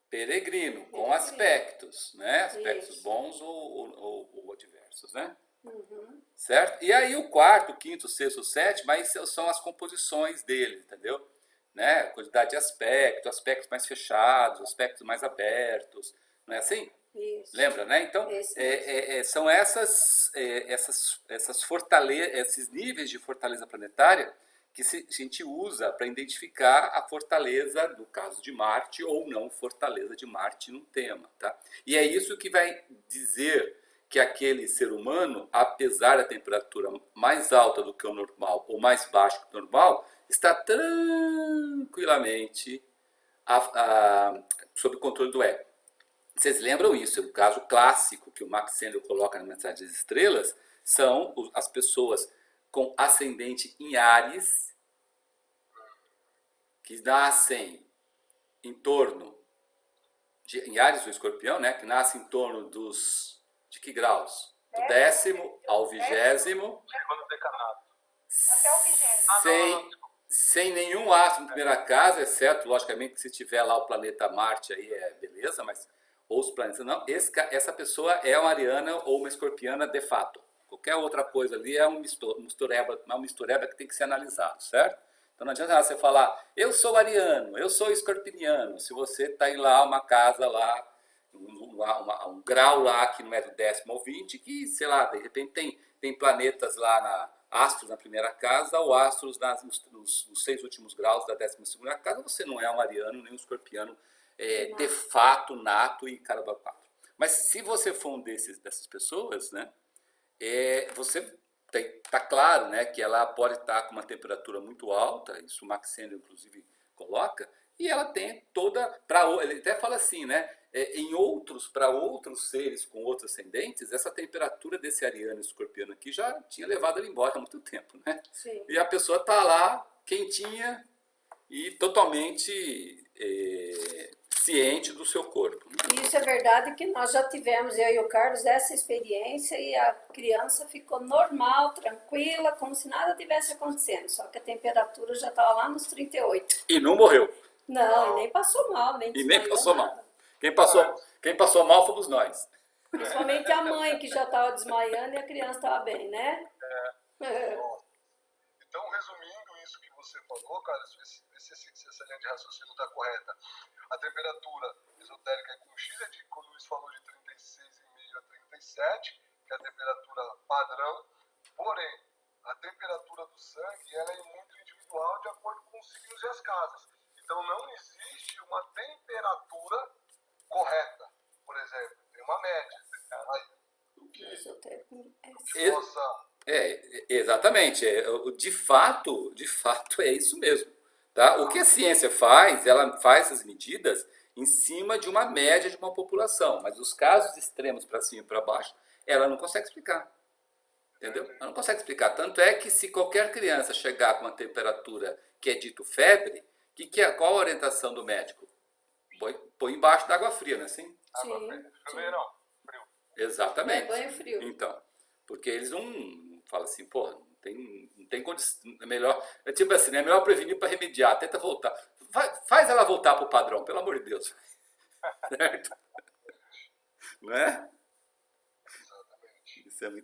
Peregrino, com aspectos, né? Aspectos Isso. bons ou adversos, né? Uhum. Certo? E aí o quarto, quinto, sexto, sétimo, aí são as composições dele, entendeu? Né? Quantidade de aspectos mais fechados, aspectos mais abertos, não é assim? Isso. Lembra, né? Então, são essas fortalezas, esses níveis de fortaleza planetária que a gente usa para identificar a fortaleza, no caso de Marte, ou não fortaleza de Marte num tema, tá? E é isso que vai dizer que aquele ser humano, apesar da temperatura mais alta do que o normal ou mais baixa que o normal, está tranquilamente sob controle do ego. Vocês lembram isso? O caso clássico que o Max Sendel coloca na Mensagem das Estrelas são as pessoas com ascendente em Áries, que nascem em torno em Áries ou Escorpião, né? Que nascem em torno de que graus? Do 10º ao 20º. Segundo decanato. Até o 20º. Sem nenhum astro na primeira casa, exceto, logicamente, que se tiver lá o planeta Marte, aí beleza, mas ou os planetas não. Essa pessoa é uma ariana ou uma escorpiana de fato. Qualquer outra coisa ali é uma mistureba que tem que ser analisado, certo? Então não adianta você falar, eu sou ariano, eu sou escorpiniano, se você está em lá uma casa lá, um grau lá que não é do 10º ao 20, que, sei lá, de repente tem planetas lá, astros na primeira casa ou astros nos 6 últimos graus da 12ª casa, você não é um ariano nem um escorpiano de fato, nato e caramba quatro. Mas se você for um dessas pessoas, né, você tá claro, né, que ela pode estar com uma temperatura muito alta, isso o Max Sennel, inclusive, coloca, e ela tem toda, ele até fala assim, né, para outros seres com outros ascendentes, essa temperatura desse ariano escorpiano aqui já tinha levado ele embora há muito tempo, né? Sim. E a pessoa tá lá, quentinha e totalmente ciente do seu corpo. E isso é verdade que nós já tivemos, eu e o Carlos, essa experiência e a criança ficou normal, tranquila, como se nada tivesse acontecendo, só que a temperatura já estava lá nos 38. E não morreu. Não, e nem passou mal, nem E nem desmaiou passou nada. mal. Quem passou mal fomos nós. Principalmente a mãe, que já estava desmaiando e a criança estava bem, né? Então, resumindo isso que você falou, Carlos, vê se essa linha de raciocínio está correta. A temperatura esotérica é com X, como o Luiz falou, de 36,5 a 37, que é a temperatura padrão. Porém, a temperatura do sangue ela é muito individual de acordo com os signos e as casas. Então, não existe uma temperatura correta. Por exemplo, tem uma média. Exatamente. De fato é isso mesmo. Tá? O que a ciência faz, ela faz essas medidas em cima de uma média de uma população. Mas os casos extremos para cima e para baixo, ela não consegue explicar. Entendeu? Ela não consegue explicar. Tanto é que se qualquer criança chegar com uma temperatura que é dito febre, qual a orientação do médico? Põe embaixo da água fria, não é assim? Sim. Chuveirão, frio. Exatamente. Banho frio. Então, porque eles não falam assim, pô, não tem condição, é melhor, tipo assim, né, é melhor prevenir para remediar, tenta voltar. Faz ela voltar para o padrão, pelo amor de Deus. Certo? Não é?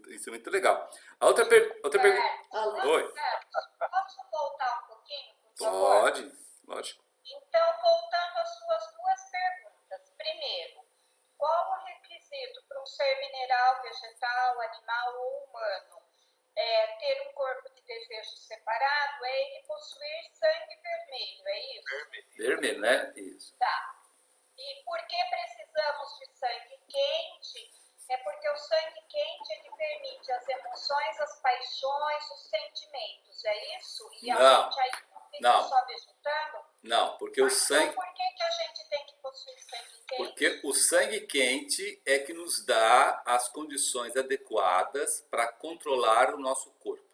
Isso é muito legal. A outra pergunta. Oi. Posso voltar um pouquinho, por favor? Pode, lógico. Então, voltando às suas duas perguntas. Primeiro, qual o requisito para um ser mineral, vegetal, animal ou humano ter um corpo de desejo separado? É ele possuir sangue vermelho, é isso? Vermelho, né? Isso. Tá. E por que precisamos de sangue quente? É porque o sangue quente ele permite as emoções, as paixões, os sentimentos, é isso? E a gente aí fica só vegetando? Não, porque o sangue... Então, por que a gente tem que possuir sangue quente? Porque o sangue quente é que nos dá as condições adequadas para controlar o nosso corpo.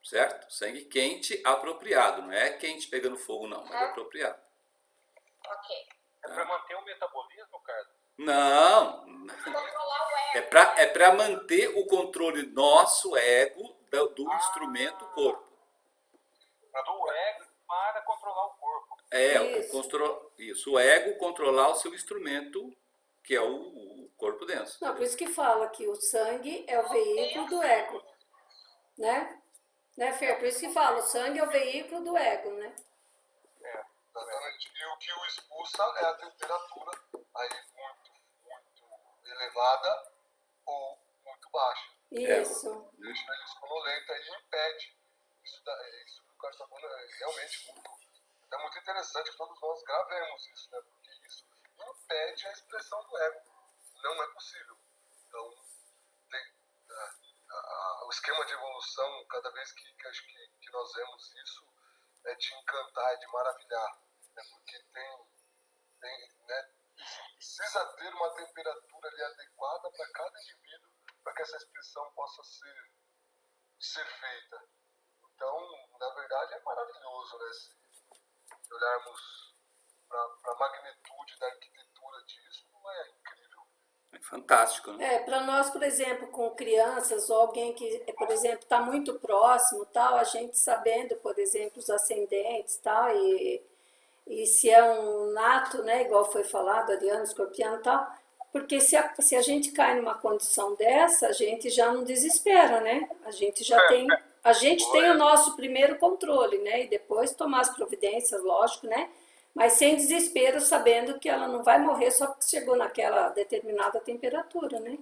Certo? Sangue quente apropriado, não é quente pegando fogo, não, mas apropriado. Ok. É para manter o metabolismo, Carlos? Não. Controlar o ego. É para manter o controle nosso ego do instrumento corpo. Do ego para controlar o corpo. O ego controlar o seu instrumento, que é o corpo denso. Não, por isso que fala que o sangue é o veículo do ego, né? Né, Fer? Por isso que fala, o sangue é o veículo do ego, né? Exatamente. E o que o expulsa é a temperatura aí muito elevada ou muito baixa. Isso. Deixa ele sonolento e impede. Isso que o Carlos está falando é realmente muito interessante que todos nós gravemos isso, né? Porque isso impede a expressão do ego. Não é possível. Então, o esquema de evolução, cada vez que nós vemos isso, é de encantar, é de maravilhar. Né? Porque né, precisa ter uma temperatura ali adequada para cada indivíduo, para que essa expressão possa ser feita. Então, na verdade, é maravilhoso, né? Se olharmos para a magnitude da arquitetura disso, é incrível. É fantástico, né? Para nós, por exemplo, com crianças ou alguém que, por exemplo, está muito próximo, tal, a gente sabendo, por exemplo, os ascendentes, tal, e se é um nato, né, igual foi falado, ariano, escorpiano e tal, porque se a gente cai numa condição dessa, a gente já não desespera, né? A gente tem o nosso primeiro controle, né? E depois tomar as providências, lógico, né? Mas sem desespero, sabendo que ela não vai morrer só porque chegou naquela determinada temperatura, né?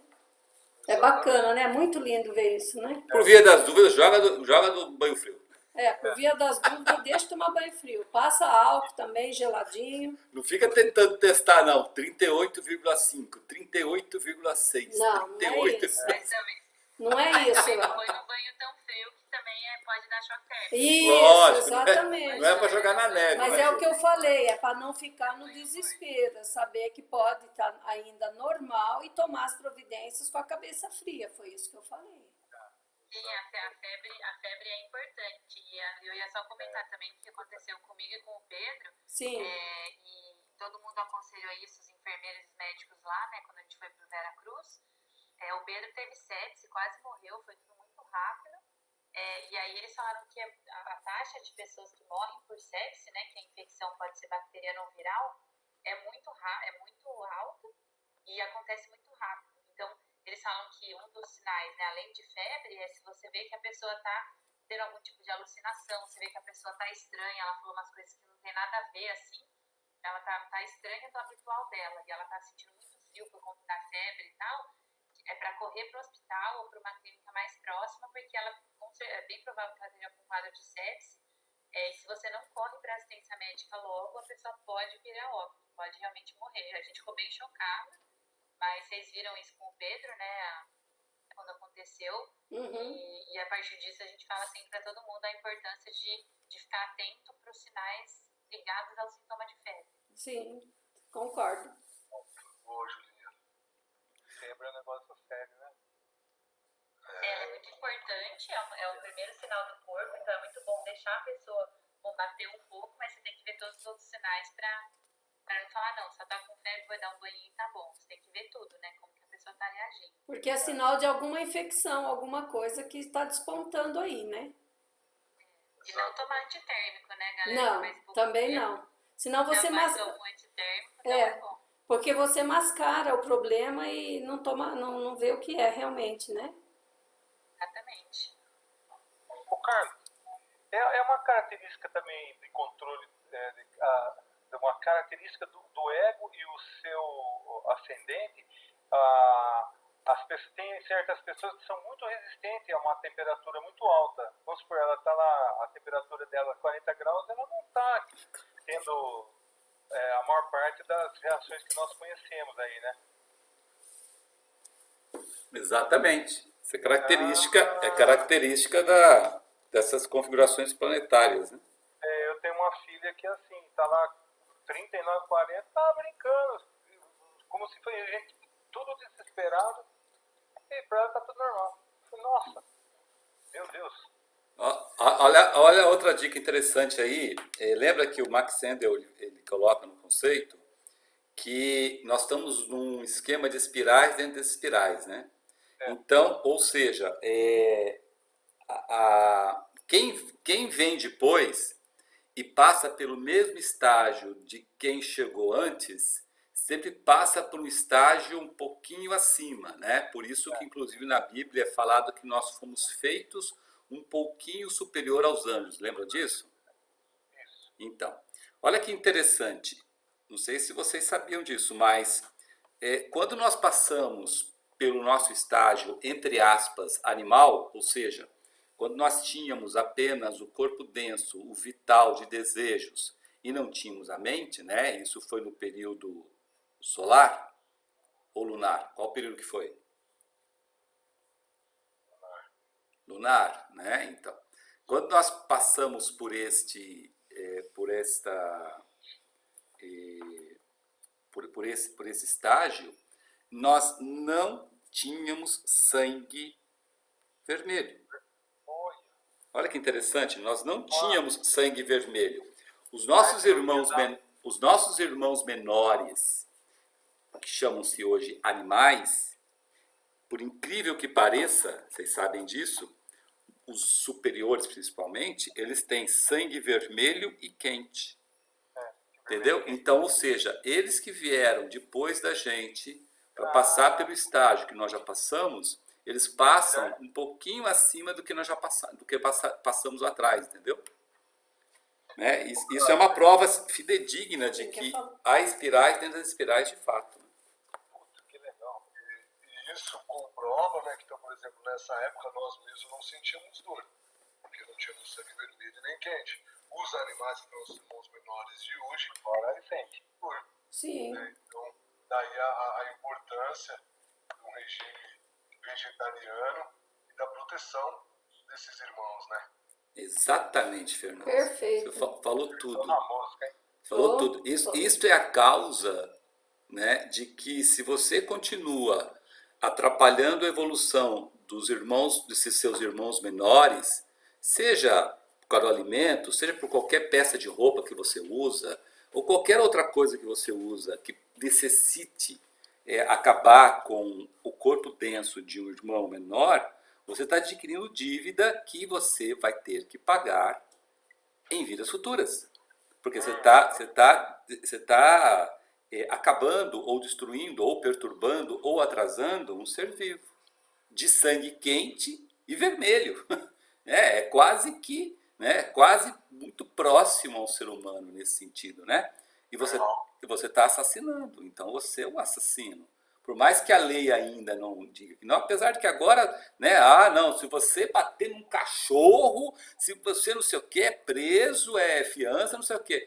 É bacana, né? É muito lindo ver isso, né? Por via das dúvidas, joga do banho frio. Por via das dúvidas, deixa tomar banho frio. Passa álcool também, geladinho. Não fica tentando testar, não. 38,5, 38,6, Não, 38. não é isso. Não é isso? Foi no banho tão frio que também pode dar choque térmico. Isso, Lógico, exatamente. não é para jogar na neve. Mas né, é o que filho? eu falei, é para não ficar no desespero, é saber que pode estar ainda normal e tomar as providências com a cabeça fria. Foi isso que eu falei. Sim, a febre é importante. E eu ia só comentar também o que aconteceu comigo e com o Pedro. Sim. E todo mundo aconselhou isso, os enfermeiros e os médicos lá, né, quando a gente foi para o Vera Cruz. O Pedro teve sepse, quase morreu, foi tudo muito rápido. E aí eles falaram que a taxa de pessoas que morrem por sepse, né, que a infecção pode ser bacteriana ou viral, é muito alta e acontece muito rápido. Então, eles falam que um dos sinais, né, além de febre, é se você vê que a pessoa está tendo algum tipo de alucinação, você vê que a pessoa está estranha, ela falou umas coisas que não tem nada a ver, assim, ela tá estranha do habitual dela, e ela tá sentindo muito frio por conta da febre e tal, é para correr para o hospital ou para uma clínica mais próxima, porque é bem provável que ela tenha algum quadro de sepse, e se você não corre para assistência médica logo, a pessoa pode vir a óbito, pode realmente morrer. A gente ficou bem chocada, mas vocês viram isso com o Pedro, né, quando aconteceu, e a partir disso a gente fala sempre para todo mundo a importância de ficar atento para os sinais ligados ao sintoma de febre. Sim, concordo. Boa, Julinha. Febre é um negócio sério, né? É muito importante, é o primeiro sinal do corpo, então é muito bom deixar a pessoa combater um pouco, mas você tem que ver todos os outros sinais para não falar, não, só tá com febre, vou dar um banho e tá bom. Você tem que ver tudo, né, como que a pessoa tá reagindo. Porque é sinal de alguma infecção, alguma coisa que está despontando aí, né? E não tomar antitérmico, né, galera? Não, Faz pouco também tempo, não. Senão você já mascara. passou com antitérmico, então é bom. Porque você mascara o problema e não vê o que é realmente, né? Exatamente. Ô, Carlos, é uma característica também de controle, uma característica do ego e o seu ascendente. Tem certas pessoas que são muito resistentes a uma temperatura muito alta. Vamos supor, ela está lá, a temperatura dela 40 graus, ela não está tendo a maior parte das reações que nós conhecemos aí, né? Exatamente. Isso é característica dessas configurações planetárias, né? Eu tenho uma filha que assim, tá lá 39, 40, tá brincando, como se fosse gente tudo desesperado, e pra ela tá tudo normal. Eu falei, nossa, meu Deus. Olha outra dica interessante aí. Lembra que o Max Sandel ele coloca no conceito que nós estamos num esquema de espirais dentro das espirais, né? Então, ou seja, quem vem depois e passa pelo mesmo estágio de quem chegou antes, sempre passa por um estágio um pouquinho acima, né? Por isso que, inclusive, na Bíblia é falado que nós fomos feitos um pouquinho superior aos anjos. Lembra disso? Isso. Então, olha que interessante. Não sei se vocês sabiam disso, mas quando nós passamos pelo nosso estágio, entre aspas, animal, ou seja, quando nós tínhamos apenas o corpo denso, o vital de desejos, e não tínhamos a mente, né? Isso foi no período solar ou lunar? Qual período que foi? Lunar, né? Então, quando nós passamos por esse estágio, nós não tínhamos sangue vermelho. Olha que interessante, nós não tínhamos sangue vermelho. Os nossos irmãos menores, que chamam-se hoje animais, por incrível que pareça, vocês sabem disso, os superiores principalmente, eles têm sangue vermelho e quente. Entendeu? Então, ou seja, eles que vieram depois da gente para passar pelo estágio que nós já passamos, eles passam um pouquinho acima do que nós já passamos lá atrás, entendeu? Né? Isso é uma prova fidedigna de que há espirais dentro das espirais de fato. Que legal. E isso comprova, né, que, então, por exemplo, nessa época nós mesmos não sentíamos dor, porque não tínhamos sangue vermelho nem quente. Os animais que são os irmãos menores de hoje, agora eles sentem dor. Sim. Né? Então, daí a importância de um regime vegetariano da proteção desses irmãos, né? Exatamente, Fernando. Perfeito. Você falou tudo. Na mosca, hein? Falou Oh, tudo. Isso, oh. isto é a causa, né, de que se você continua atrapalhando a evolução dos irmãos, desses seus irmãos menores, seja por causa do alimento, seja por qualquer peça de roupa que você usa, ou qualquer outra coisa que você usa que necessite acabar com o corpo denso de um irmão menor, você está adquirindo dívida que você vai ter que pagar em vidas futuras. Porque você tá acabando, ou destruindo, ou perturbando, ou atrasando um ser vivo. De sangue quente e vermelho. É quase que, né, quase muito próximo ao ser humano nesse sentido, né? E você está assassinando, então você é um assassino. Por mais que a lei ainda não diga que não, apesar de que agora, né, não, se você bater num cachorro, se você não sei o que, é preso, é fiança, não sei o que.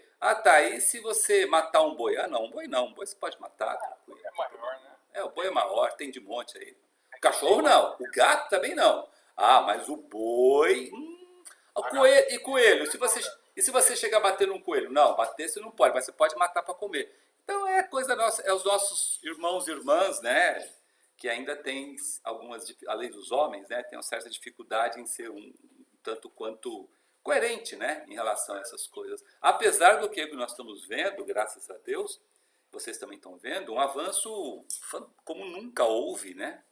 Tá, e se você matar um boi? Não, um boi não, um boi você pode matar. Tranquilo. É maior, né? O boi é maior, tem de monte aí. O cachorro não, o gato também não. Mas o boi... O coelho, e coelho, e se você chegar a bater num coelho? Não, bater você não pode, mas você pode matar para comer. Então é coisa nossa, é os nossos irmãos e irmãs, né, que ainda tem algumas, além dos homens, né, tem uma certa dificuldade em ser um tanto quanto coerente, né, em relação a essas coisas. Apesar do que nós estamos vendo, graças a Deus, vocês também estão vendo, um avanço como nunca houve, né,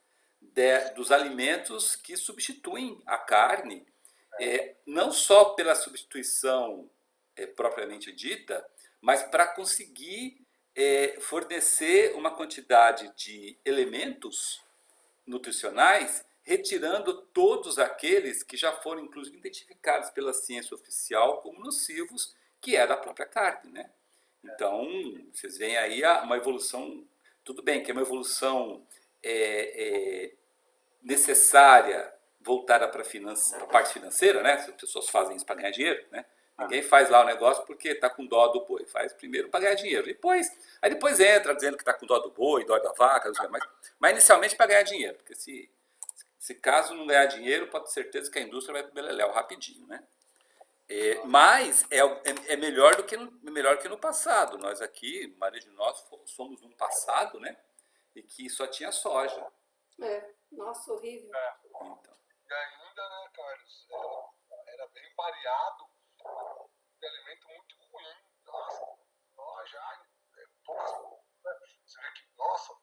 dos alimentos que substituem a carne, não só pela substituição propriamente dita, mas para conseguir fornecer uma quantidade de elementos nutricionais, retirando todos aqueles que já foram, inclusive, identificados pela ciência oficial como nocivos, que é da própria carne, né? Então, vocês veem aí uma evolução, tudo bem que é uma evolução necessária, voltada para a parte financeira, né? As pessoas fazem isso para ganhar dinheiro, né? Ninguém faz lá o negócio porque está com dó do boi. Faz primeiro para ganhar dinheiro. Aí depois entra dizendo que está com dó do boi, dó da vaca, não sei, mas inicialmente para ganhar dinheiro. Porque se caso não ganhar dinheiro, pode ter certeza que a indústria vai para o beleléu rapidinho, né? Mas é melhor do que no passado. Nós aqui, a maioria de nós, somos num passado, né? E que só tinha soja. Nossa, horrível. Então. E ainda, né, Carlos, era bem variado, de alimento muito ruim. Nossa, já poucas, né? Você vê que, nossa,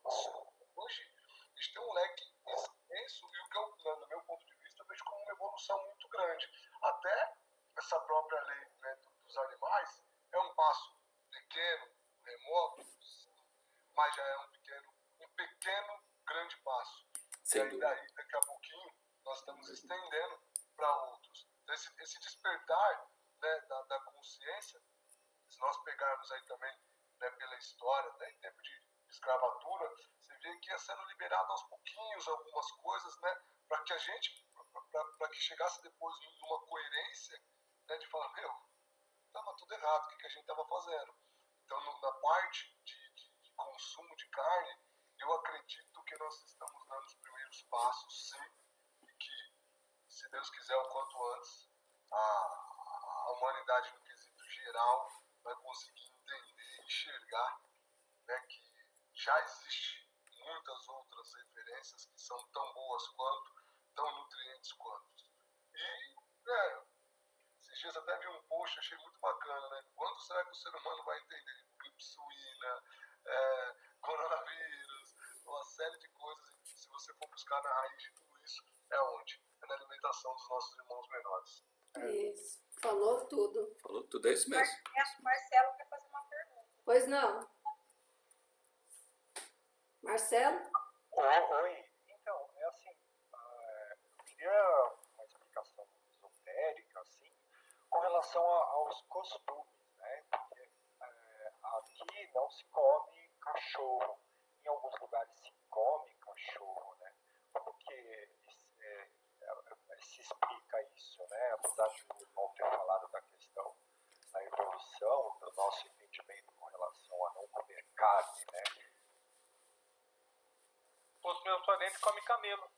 hoje a gente tem um leque extenso e o que eu, no meu ponto de vista, eu vejo como uma evolução muito grande. Até essa própria lei, né, dos animais é um passo pequeno, remoto, mas já é um pequeno grande passo. Sem e aí dúvida. daí, daqui a pouquinho, nós estamos estendendo para outros. Então, esse despertar, né, da consciência, se nós pegarmos aí também, né, pela história, né, em tempo de escravatura, você vê que ia sendo liberado aos pouquinhos algumas coisas, né, para que a gente, para que chegasse depois numa coerência, né, de falar, estava tudo errado, o que a gente estava fazendo. Então, na parte de consumo de carne, eu acredito que nós estamos dando os primeiros passos, sim, e que, se Deus quiser, o quanto antes, a humanidade, no quesito geral, vai conseguir entender e enxergar, né, que já existe muitas outras referências que são tão boas quanto, tão nutrientes quanto. E, esses dias até vi um post, achei muito bacana, né? Quando será que o ser humano vai entender gripe suína, coronavírus, uma série de coisas, se você for buscar na raiz de tudo isso, é onde? É na alimentação dos nossos irmãos menores. Isso. Falou tudo. Falou tudo, é isso mesmo. Marcelo quer fazer uma pergunta. Pois não. Marcelo? Oi. Então, é assim, eu queria uma explicação esotérica, assim, com relação aos costumes, né? Porque aqui não se come cachorro. Em alguns lugares se come cachorro, né? Como que se explica isso, né? Apesar de o irmão ter falado da questão da evolução, do nosso entendimento com relação a não comer carne, né? Os meus parentes comem camelo.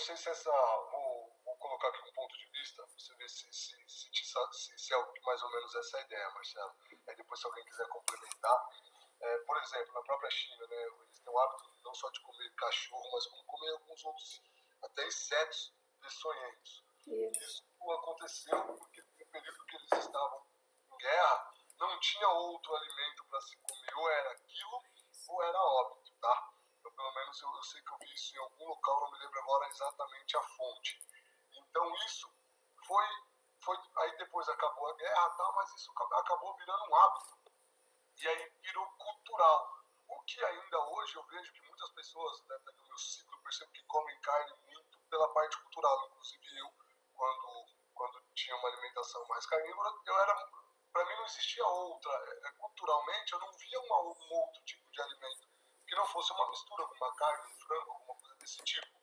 sei se essa. Vou colocar aqui um ponto de vista, você ver se é mais ou menos essa a ideia, Marcelo. Aí depois, se alguém quiser complementar. Por exemplo, na própria China, né, eles têm o hábito não só de comer cachorro, mas como comer alguns outros, até insetos peçonhentos. Isso aconteceu porque no período que eles estavam em guerra, não tinha outro alimento para se comer, ou era aquilo, ou era óbito, tá? Então, pelo menos eu sei que eu vi isso em algum local, não me lembro agora exatamente a fonte. Então isso foi aí depois acabou a guerra, tá, mas isso acabou virando um hábito. E aí virou cultural. O que ainda hoje eu vejo que muitas pessoas, né, no meu ciclo, eu percebo que comem carne muito pela parte cultural. Inclusive eu, quando tinha uma alimentação mais carnívora, para mim não existia outra. Culturalmente eu não via um outro tipo de alimento que não fosse uma mistura com uma carne, um frango, alguma coisa desse tipo.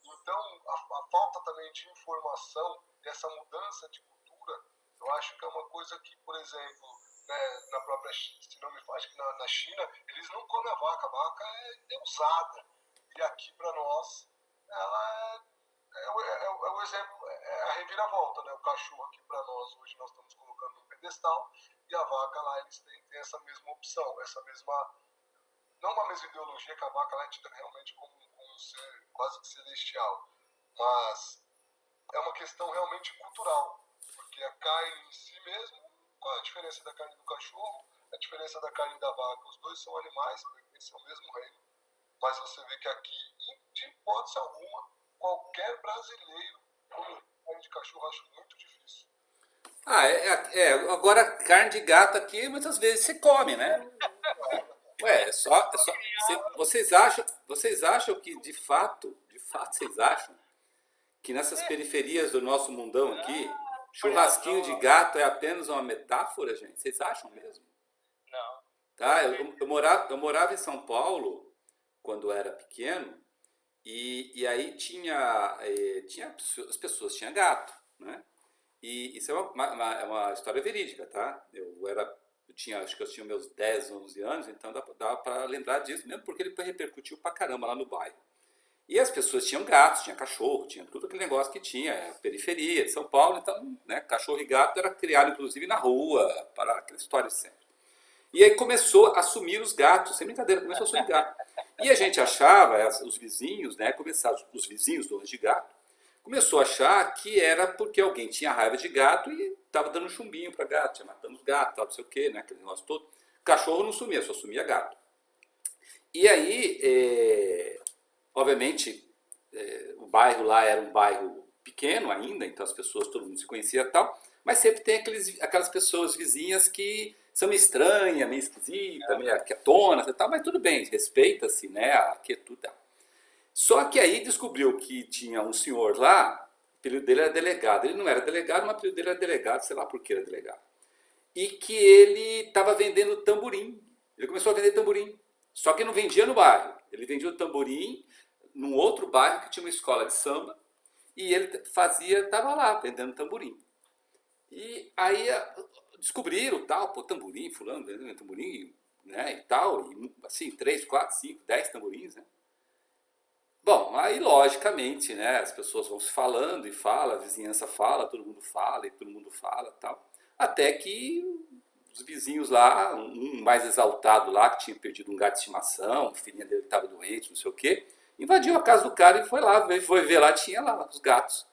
Então a falta também de informação e essa mudança de cultura, eu acho que é uma coisa que, por exemplo, na própria China, se não me faz, acho que na China, eles não comem a vaca é deusada. E aqui para nós, ela é o exemplo, é a reviravolta, né? O cachorro aqui para nós, hoje nós estamos colocando no pedestal, e a vaca lá, eles têm essa mesma opção, essa mesma, não uma mesma ideologia, que a vaca lá é tida realmente como um ser quase que celestial, mas é uma questão realmente cultural, porque a carne em si mesmo, qual é a diferença da carne do cachorro, a diferença da carne da vaca? Os dois são animais, pertencem ao mesmo reino. Mas você vê que aqui, de hipótese alguma, qualquer brasileiro come carne de cachorro, acho muito difícil. Agora carne de gato aqui muitas vezes se come, né? Vocês acham que de fato vocês acham que nessas periferias do nosso mundão aqui, churrasquinho de gato é apenas uma metáfora, gente? Vocês acham mesmo? Não. Tá, eu morava em São Paulo quando era pequeno e aí tinha as pessoas tinham gato, né? E isso é uma história verídica, tá? Acho que eu tinha meus 10, 11 anos, então dá para lembrar disso mesmo, porque ele repercutiu pra caramba lá no bairro. E as pessoas tinham gatos, tinha cachorro, tinha tudo aquele negócio que tinha, periferia de São Paulo, então, né, cachorro e gato era criado inclusive na rua, para aquela história de sempre. E aí começou a sumir os gatos, sem brincadeira, começou a sumir gato. E a gente achava, os vizinhos, né, os vizinhos donos de gato, começou a achar que era porque alguém tinha raiva de gato e estava dando chumbinho para gato, tinha matando os gatos, não sei o quê, né, aquele negócio todo. Cachorro não sumia, só sumia gato. E aí, obviamente, o bairro lá era um bairro pequeno ainda, então as pessoas, todo mundo se conhecia e tal, mas sempre tem aquelas pessoas vizinhas que são meio estranhas, meio esquisitas, meio quietonas e tal, mas tudo bem, respeita-se, né, a quietude. Só que aí descobriu que tinha um senhor lá, o apelido dele era delegado. Ele não era delegado, mas o apelido dele era delegado, sei lá por que era delegado. E que ele estava vendendo tamborim. Ele começou a vender tamborim. Só que não vendia no bairro. Ele vendia o tamborim num outro bairro que tinha uma escola de samba. E ele estava lá vendendo tamborim. E aí descobriram, tal, pô, tamborim, fulano vendendo tamborim, né, e tal. E, assim, 3, 4, 5, 10 tamborins, né. Bom, aí logicamente, né, as pessoas vão se falando e fala, a vizinhança fala, todo mundo fala e todo mundo fala e tal. Até que os vizinhos lá, um mais exaltado lá, que tinha perdido um gato de estimação, a filhinha dele estava doente, não sei o quê, invadiu a casa do cara e foi lá, foi ver lá, tinha lá os gatos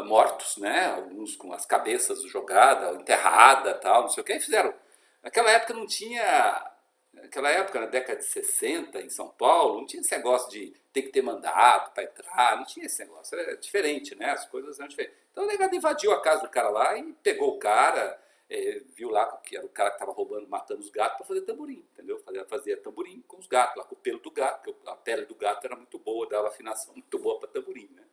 mortos, né, alguns com as cabeças jogadas, enterradas, tal, não sei o quê, e fizeram. Naquela época não tinha... Naquela época, na década de 60, em São Paulo, não tinha esse negócio de ter que ter mandato para entrar, não tinha esse negócio, era diferente, né? As coisas eram diferentes. Então o delegado invadiu a casa do cara lá e pegou o cara, viu lá que era o cara que estava roubando, matando os gatos para fazer tamborim, entendeu? Fazia tamborim com os gatos, lá com o pelo do gato, porque a pele do gato era muito boa, dava afinação muito boa para tamborim, né?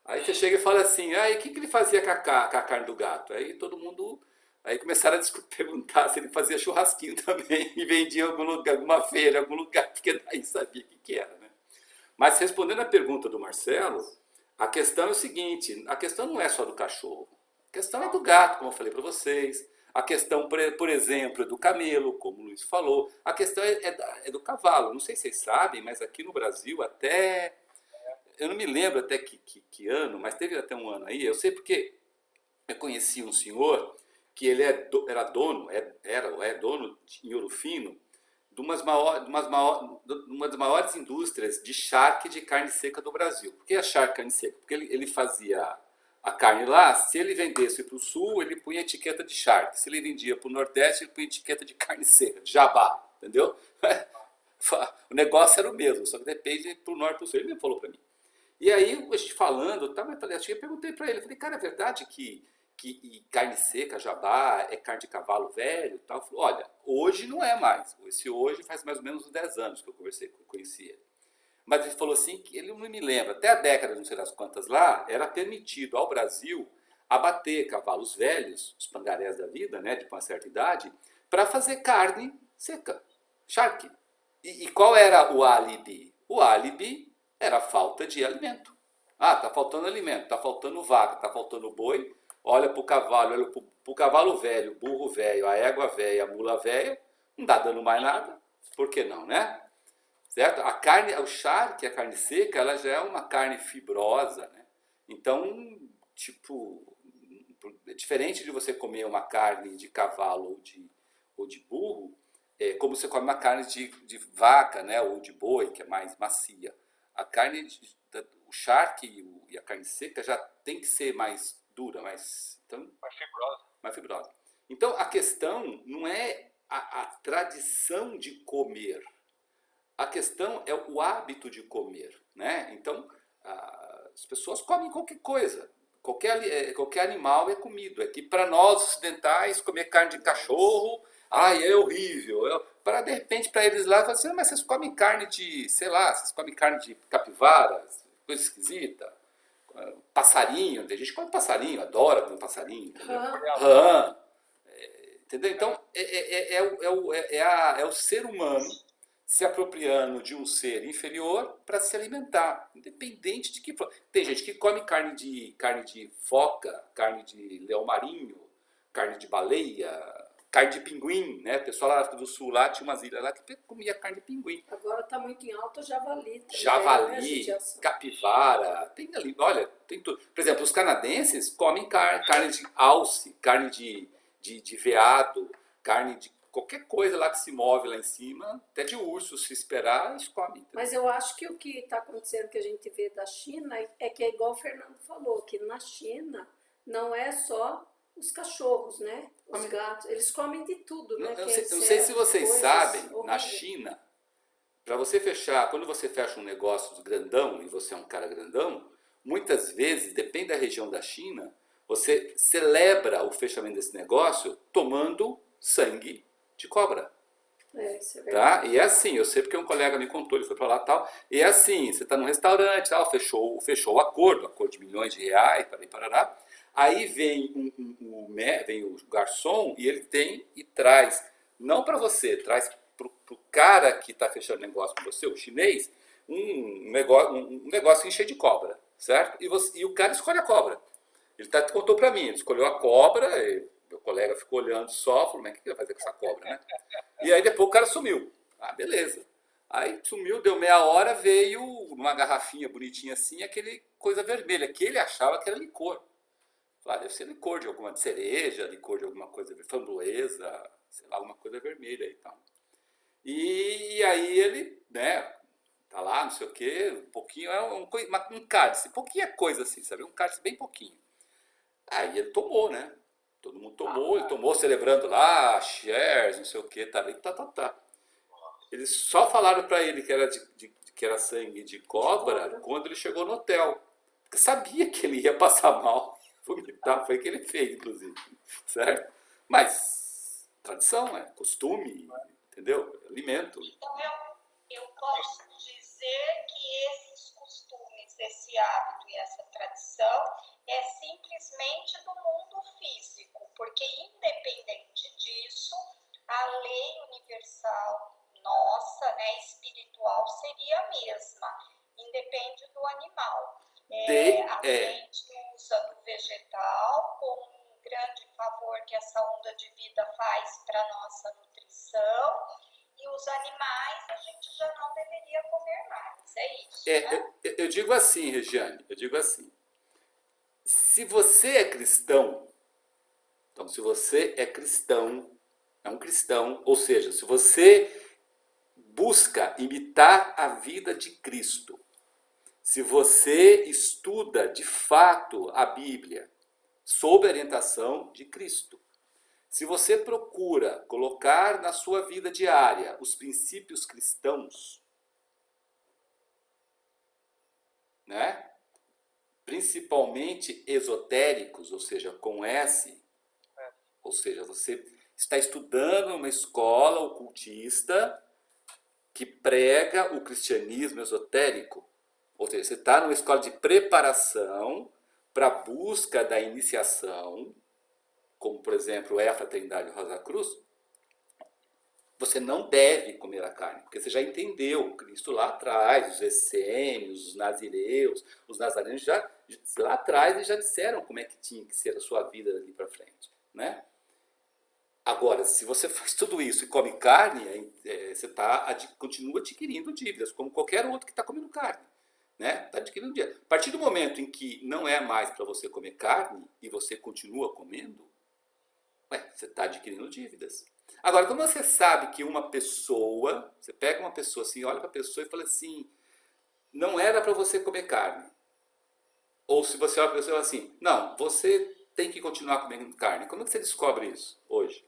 Aí você chega e fala assim, e o que ele fazia com a carne do gato? Aí todo mundo... Aí começaram a perguntar se ele fazia churrasquinho também e vendia em algum lugar, alguma feira, em algum lugar, porque daí sabia o que era, né? Mas respondendo a pergunta do Marcelo, a questão é o seguinte, a questão não é só do cachorro, a questão é do gato, como eu falei para vocês, a questão, por exemplo, é do camelo, como o Luiz falou, a questão é do cavalo. Não sei se vocês sabem, mas aqui no Brasil até eu não me lembro até que ano, mas teve até um ano aí, eu sei porque eu conheci um senhor que ele era dono, é dono em Ouro Fino, de uma das maiores indústrias de charque de carne seca do Brasil. Por que a charque carne seca? Porque ele fazia a carne lá, se ele vendesse para o sul, ele punha etiqueta de charque. Se ele vendia para o nordeste, ele punha etiqueta de carne seca, de jabá, entendeu? O negócio era o mesmo, só que depende para o norte e para o sul. Ele mesmo falou para mim. E aí, a gente falando, tá, mas eu perguntei para ele, falei, cara, é verdade que carne seca, jabá, é carne de cavalo velho? Tal? Falei, olha, hoje não é mais. Esse hoje faz mais ou menos uns 10 anos que eu conheci ele. Mas ele falou assim, que ele não me lembra, até a década, não sei das quantas lá, era permitido ao Brasil abater cavalos velhos, os pangarés da vida, né, de uma certa idade, para fazer carne seca, charque. E qual era o álibi? O álibi era a falta de alimento. Ah, tá faltando alimento, tá faltando vaca, tá faltando boi. Olha pro cavalo, olha pro cavalo velho, burro velho, a égua velha, a mula velha, não dá dando mais nada. Por que não, né? Certo? A carne, o charque, a carne seca, ela já é uma carne fibrosa, né? Então, tipo, é diferente de você comer uma carne de cavalo ou de burro, como você come uma carne de vaca, né, ou de boi, que é mais macia. A carne, o charque e a carne seca já tem que ser mais dura, mais fibrosa. Então, a questão não é a tradição de comer. A questão é o hábito de comer, né? Então, as pessoas comem qualquer coisa. Qualquer animal é comido. É que para nós ocidentais, comer carne de cachorro, é horrível. Para, de repente, para eles lá, falam assim, mas vocês comem carne de, sei lá, vocês comem carne de capivara, coisa esquisita. Passarinho, tem gente que come passarinho, adora comer passarinho. Rã. Entendeu? Então, é o ser humano se apropriando de um ser inferior para se alimentar, independente de que for. Tem gente que come carne de foca, carne de leão marinho, carne de baleia, carne de pinguim, né? O pessoal lá da África do Sul lá tinha umas ilhas lá que comia carne de pinguim. Agora está muito em alta o javali. Javali, capivara, tem ali, olha, tem tudo. Por exemplo, os canadenses comem carne de alce, carne de veado, carne de qualquer coisa lá que se move lá em cima, até de urso, se esperar, eles comem. Mas eu acho que o que está acontecendo, que a gente vê da China, é que é igual o Fernando falou, que na China não é só os cachorros, né? Os gatos, eles comem de tudo, né? Não sei se vocês sabem, na China, para você fechar, quando você fecha um negócio grandão, e você é um cara grandão, muitas vezes, depende da região da China, você celebra o fechamento desse negócio tomando sangue de cobra. Isso é verdade. Tá? E é assim, eu sei porque um colega me contou, ele foi para lá e tal, e é assim, você está num restaurante, tal, fechou o acordo de milhões de reais, parará, aí vem vem o garçom e ele traz, não para você, traz para o cara que está fechando negócio com você, o chinês, um negócio cheio de cobra, certo? E o cara escolhe a cobra. Ele contou para mim, ele escolheu a cobra, meu colega ficou olhando só, falou, mas o que ele vai fazer com essa cobra, né? E aí depois o cara sumiu. Beleza. Aí sumiu, deu meia hora, veio numa garrafinha bonitinha assim, aquele coisa vermelha, que ele achava que era licor. Falei, deve ser licor de alguma cereja, licor de alguma coisa, framboesa, sei lá, alguma coisa vermelha e tal. E aí ele, né, tá lá, não sei o quê, um pouquinho, um cálice, pouquinha coisa assim, sabe? Um cálice bem pouquinho. Aí ele tomou, né? Todo mundo tomou, ele tomou celebrando lá, shares, não sei o que, tá. Eles só falaram para ele que era sangue de cobra quando ele chegou no hotel. Porque sabia que ele ia passar mal, vomitar, foi o que ele fez, inclusive, certo? Mas tradição, costume, entendeu? Alimento. Então eu posso dizer que esses costumes, esse hábito e essa tradição é simplesmente do mundo físico, porque independente disso, a lei universal nossa, né, espiritual, seria a mesma, independe do animal. A gente usa do vegetal com um grande favor que essa onda de vida faz para a nossa nutrição, e os animais a gente já não deveria comer mais, é isso, né? eu digo assim, Regiane, eu digo assim. Se você é cristão, então se você é um cristão, ou seja, se você busca imitar a vida de Cristo, se você estuda de fato a Bíblia, sob a orientação de Cristo, se você procura colocar na sua vida diária os princípios cristãos, né? Principalmente esotéricos, ou seja, com S, ou seja, você está estudando uma escola ocultista que prega o cristianismo esotérico, ou seja, você está numa escola de preparação para a busca da iniciação, como por exemplo a Fraternidade Rosa Cruz, você não deve comer a carne, porque você já entendeu Cristo lá atrás, os essênios, os nazireus, os nazarenos, lá atrás eles já disseram como é que tinha que ser a sua vida dali para frente, né? Agora, se você faz tudo isso e come carne, você continua adquirindo dívidas, como qualquer outro que está comendo carne, né? Está adquirindo dívidas. A partir do momento em que não é mais para você comer carne e você continua comendo, você está adquirindo dívidas. Agora, como você sabe que uma pessoa, você pega uma pessoa assim, olha para a pessoa e fala assim, não era para você comer carne. Ou se você olha para a pessoa e fala assim, não, você tem que continuar comendo carne. Como é que você descobre isso hoje?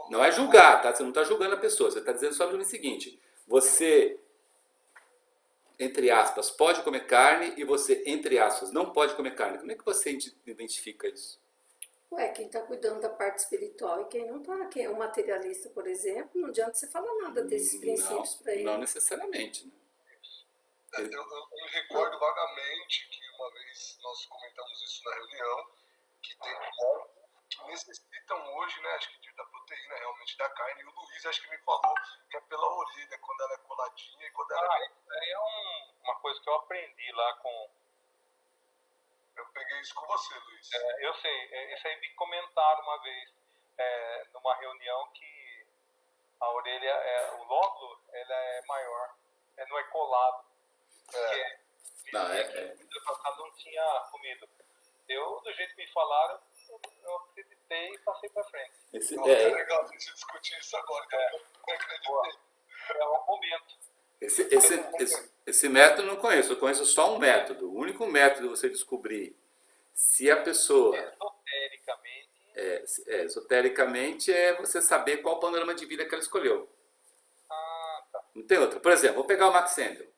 Não é julgar, tá? Você não está julgando a pessoa, você está dizendo só o seguinte, você, entre aspas, pode comer carne e você, entre aspas, não pode comer carne. Como é que você identifica isso? Quem está cuidando da parte espiritual e quem não está. Quem é um materialista, por exemplo, não adianta você falar nada desses princípios para ele. Não necessariamente, né? Eu me recordo vagamente que uma vez nós comentamos isso na reunião, que tem corpos que necessitam hoje, né, acho que da proteína realmente da carne, e o Luiz acho que me falou que é pela orelha, quando ela é coladinha e quando ela é... Isso aí é uma coisa que eu aprendi lá com... Eu peguei isso com você, Luiz. Eu sei, isso aí me comentaram uma vez, numa reunião, que a orelha, o lóbulo, ela é maior, não é colado. Não tinha comido. Eu, do jeito que me falaram, eu acreditei e passei para frente. É legal a gente discutir isso agora, eu não acreditei. É um momento. Esse método eu não conheço, eu conheço só um método. O único método de você descobrir se a pessoa... Esotericamente é você saber qual o panorama de vida que ela escolheu. Tá. Não tem outra. Por exemplo, vou pegar o Max Sendel.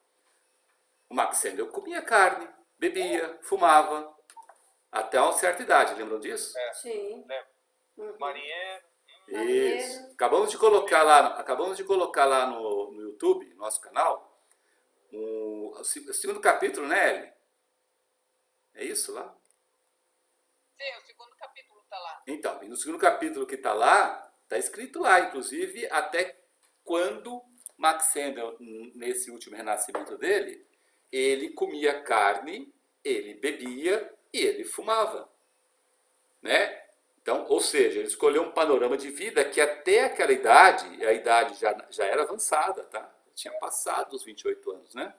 O Max Sendel comia carne, bebia, fumava, até uma certa idade, lembram disso? Sim. Marinheiro. Isso. Acabamos de colocar lá no YouTube, nosso canal, o segundo capítulo, né, Ellen? É isso lá? Sim, o segundo capítulo está lá. Então, e no segundo capítulo que está lá, está escrito lá, inclusive, até quando Max Sendel, nesse último renascimento dele, ele comia carne, ele bebia e ele fumava, né? Então, ou seja, ele escolheu um panorama de vida que até aquela idade, a idade já era avançada, tá? Tinha passado os 28 anos, né?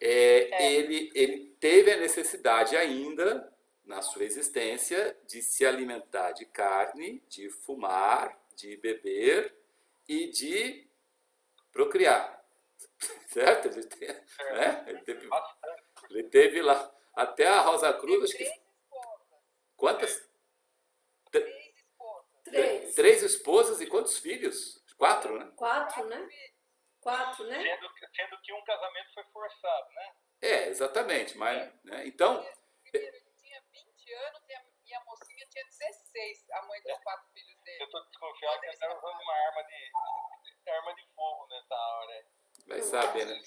Ele teve a necessidade ainda, na sua existência, de se alimentar de carne, de fumar, de beber e de procriar. Certo? Ele teve lá, até a Rosa Cruz, acho que... Quantas? 3 esposas. 3 esposas e quantos filhos? 4, né? 4, né? 4, né? Sendo que um casamento foi forçado, né? Exatamente. Mas, né? Então... Primeiro, ele tinha 20 anos e a mocinha tinha 16, a mãe dos 4 filhos dele. Eu estou desconfiado que ele estava usando uma arma de fogo nessa hora aí. Vai saber, né?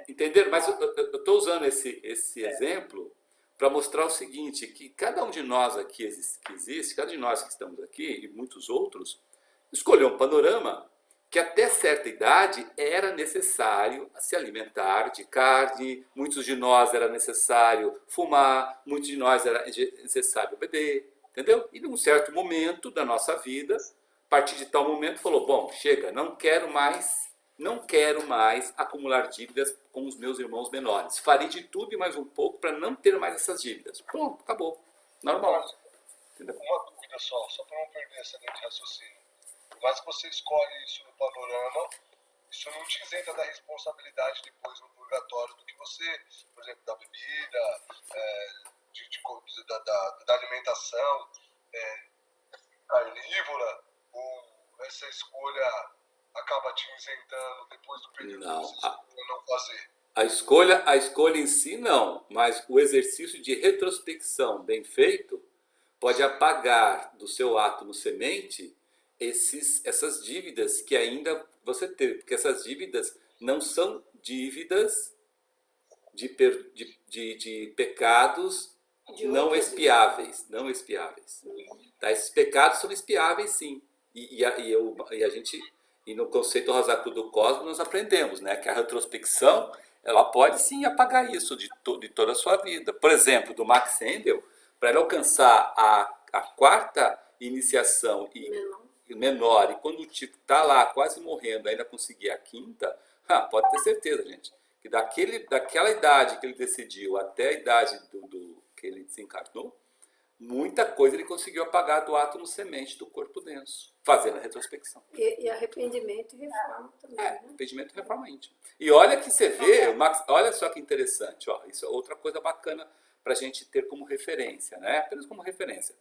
Entenderam? Mas eu estou usando esse exemplo para mostrar o seguinte, que cada um de nós aqui que existe, cada um de nós que estamos aqui, e muitos outros, escolheu um panorama que até certa idade era necessário se alimentar de carne, muitos de nós era necessário fumar, muitos de nós era necessário beber, entendeu? E num certo momento da nossa vida, a partir de tal momento, falou, bom, chega, não quero mais não quero mais acumular dívidas com os meus irmãos menores. Farei de tudo e mais um pouco para não ter mais essas dívidas. Pronto, acabou. Normal. Entendeu? Uma dúvida só para não perder essa linha de raciocínio. Por mais que você escolhe isso no panorama, isso não te isenta da responsabilidade depois no purgatório do que você, por exemplo, da bebida, da alimentação carnívora, ou essa escolha acaba te isentando depois do período Não. que você escolheu não fazer. A escolha em si não, mas o exercício de retrospecção bem feito pode apagar do seu átomo semente essas dívidas que ainda você teve, porque essas dívidas não são dívidas de pecados não expiáveis, Tá? Esses pecados são expiáveis, sim. E no conceito Rosacru do Cosmos nós aprendemos, né, que a retrospecção ela pode sim apagar isso de toda a sua vida. Por exemplo, do Max Endel, para ele alcançar a quarta iniciação menor, e quando está lá quase morrendo ainda conseguir a quinta, pode ter certeza, gente, que daquela idade que ele decidiu até a idade que ele desencarnou, muita coisa ele conseguiu apagar do átomo semente do corpo denso, fazendo a retrospecção. E arrependimento e reforma também, né? Arrependimento e reforma íntima. E olha que você vê, olha só que interessante, ó, isso é outra coisa bacana para a gente ter como referência, né? Apenas como referência.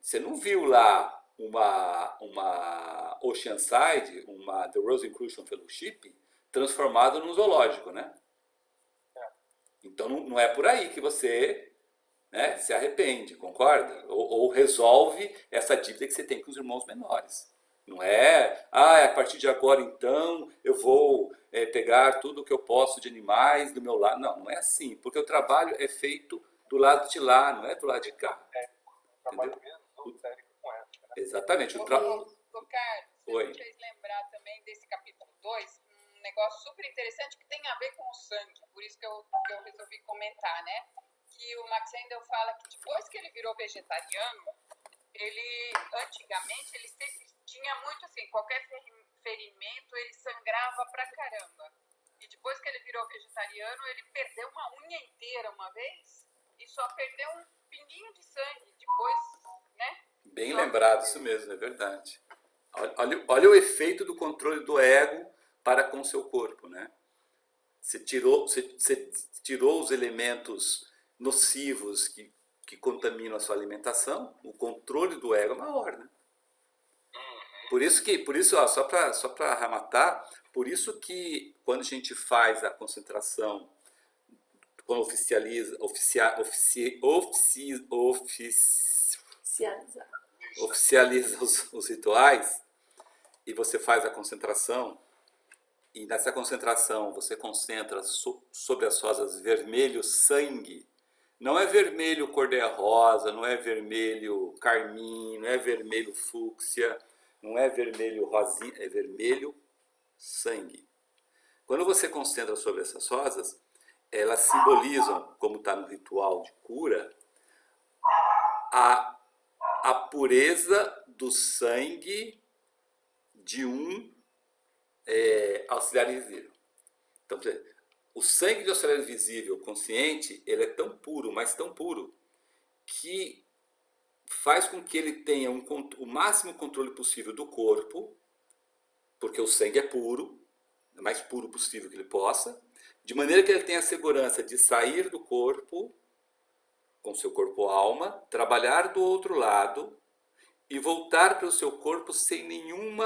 Você não viu lá uma Oceanside, uma The Rosicrucian Fellowship, transformada num zoológico, né? Então não é por aí que você, né, se arrepende, concorda? Ou resolve essa dívida que você tem com os irmãos menores. Não é, a partir de agora então eu vou pegar tudo que eu posso de animais do meu lado. Não é assim, porque o trabalho é feito do lado de lá, não é do lado de cá. Trabalho mesmo, sério com essa, né? Exatamente. Ô, Carlos, você Oi. me fez lembrar também desse capítulo 2, um negócio super interessante que tem a ver com o sangue, por isso que eu resolvi comentar, né? Que o Max Endel fala que depois que ele virou vegetariano, antigamente, ele sempre tinha muito assim, qualquer ferimento, ele sangrava pra caramba. E depois que ele virou vegetariano, ele perdeu uma unha inteira uma vez e só perdeu um pinguinho de sangue depois, né? Bem lembrado, isso mesmo, é verdade. Olha o efeito do controle do ego para com o seu corpo, né? Você tirou os elementos nocivos que contaminam a sua alimentação, o controle do ego é maior, né? Por isso, ó, só para arrematar, por isso que quando a gente faz a concentração, quando oficializa os rituais, e você faz a concentração, e nessa concentração você concentra sobre as rosas vermelho sangue, não é vermelho cor-de-rosa, não é vermelho carmim, não é vermelho fúcsia, não é vermelho rosinha, é vermelho sangue. Quando você concentra sobre essas rosas, elas simbolizam, como está no ritual de cura, a pureza do sangue de um auxiliar invisível. Então, o sangue de auxiliar invisível consciente, ele é tão puro, mas tão puro, que faz com que ele tenha o máximo controle possível do corpo, porque o sangue é puro, o mais puro possível que ele possa, de maneira que ele tenha a segurança de sair do corpo, com seu corpo-alma, trabalhar do outro lado e voltar para o seu corpo sem nenhum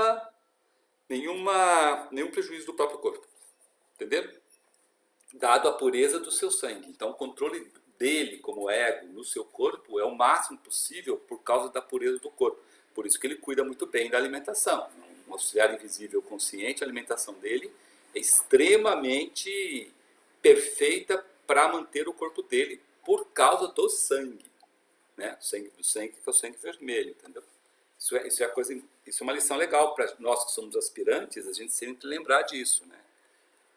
prejuízo do próprio corpo. Entenderam? Dado a pureza do seu sangue. Então, o controle dele como ego no seu corpo é o máximo possível por causa da pureza do corpo. Por isso que ele cuida muito bem da alimentação. Um auxiliar invisível consciente, a alimentação dele é extremamente perfeita para manter o corpo dele por causa do sangue, né? O sangue do sangue, que é o sangue vermelho, entendeu? Isso é uma lição legal para nós que somos aspirantes, a gente sempre lembrar disso, né?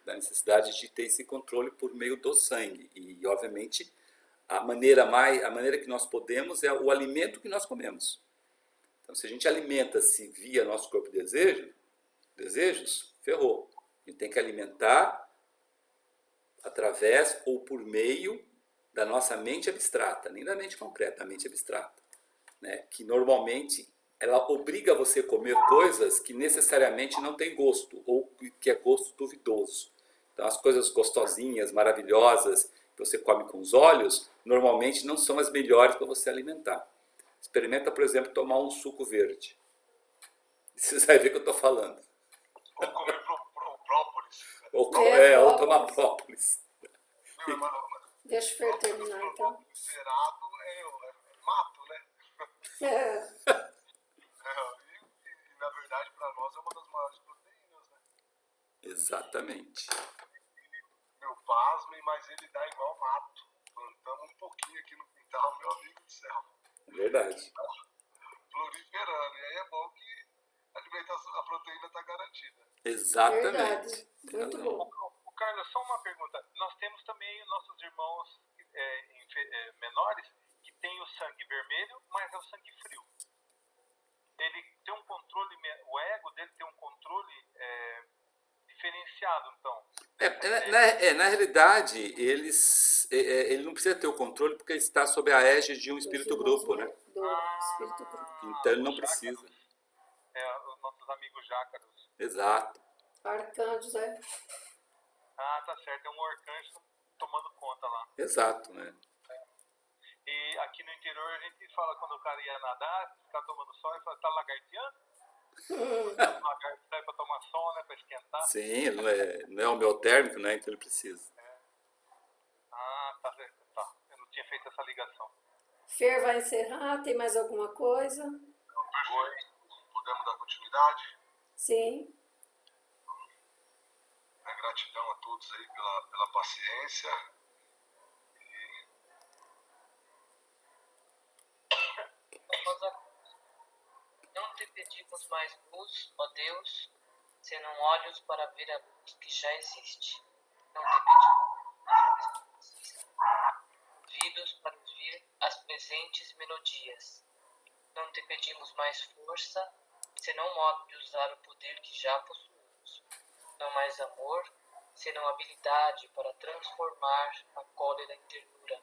Da necessidade de ter esse controle por meio do sangue. E, obviamente, a maneira que nós podemos é o alimento que nós comemos. Então, se a gente alimenta-se via nosso corpo desejos, ferrou. A gente tem que alimentar através ou por meio da nossa mente abstrata, nem da mente concreta, da mente abstrata, né? Que normalmente ela obriga você a comer coisas que necessariamente não tem gosto, ou que é gosto duvidoso. Então as coisas gostosinhas, maravilhosas, que você come com os olhos, normalmente não são as melhores para você alimentar. Experimenta, por exemplo, tomar um suco verde. Você vai ver o que eu estou falando. Ou comer própolis. Ou, É, ou própolis. tomar própolis. Viu, mas Deixa o Fer terminar, então. própolis zerado é mato, né? É, E, na verdade, para nós é uma das maiores proteínas, né? Exatamente. Meu pasme, mas ele dá igual mato. Plantamos um pouquinho aqui no quintal, meu amigo do céu. É verdade. Proliferando. E aí é bom que a proteína está garantida. Exatamente. verdade. Muito Razão. bom. O Carlos, só uma pergunta. Nós temos também nossos irmãos menores que têm o sangue vermelho, mas é o sangue frio. Ele tem um controle, o ego dele tem um controle diferenciado, então. Na realidade, ele não precisa ter o controle porque ele está sob a égide de um espírito Os irmãos, grupo, né? Do espírito grupo. Então ele não os jácaros. precisa. Os nossos amigos jácaros. Exato. Arcanjos, é. Ah, tá certo. É um arcanjo tomando conta lá. Exato, né? E aqui no interior a gente fala, quando o cara ia nadar, ficar tomando sol, ele fala, tá lagarteando? Lagarto sai pra tomar sol, né? Pra esquentar. Sim, ele não é homeotérmico, né? Então ele precisa. Ah, tá certo. Tá. Eu não tinha feito essa ligação. Fer vai encerrar, tem mais alguma coisa? Perfeito. Podemos dar continuidade? Sim. Gratidão a todos aí pela paciência. Não te pedimos mais luz, ó Deus, senão olhos para ver a luz que já existe. Não te pedimos mais ouvidos para ouvir as presentes melodias. Não te pedimos mais força, senão modo de usar o poder que já possuímos. Não mais amor, senão habilidade para transformar a cólera em ternura.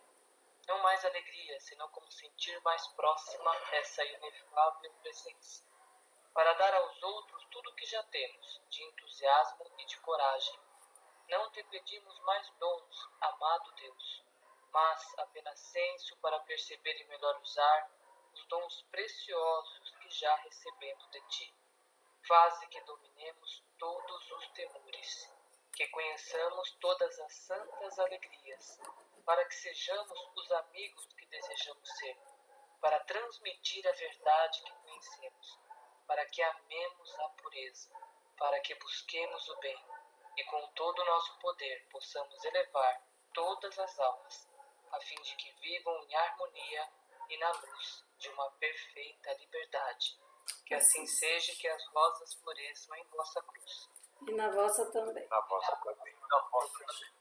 Não mais alegria, senão como sentir mais próxima essa inefável presença. Para dar aos outros tudo o que já temos, de entusiasmo e de coragem. Não te pedimos mais dons, amado Deus, mas apenas senso para perceber e melhor usar os dons preciosos que já recebemos de ti. Faze que dominemos todos os temores, que conheçamos todas as santas alegrias, para que sejamos os amigos que desejamos ser, para transmitir a verdade que conhecemos, para que amemos a pureza, para que busquemos o bem, e com todo o nosso poder possamos elevar todas as almas, a fim de que vivam em harmonia e na luz de uma perfeita liberdade. Que assim seja, que as rosas floresçam em vossa cruz. E na vossa também. Na vossa também. Na vossa também.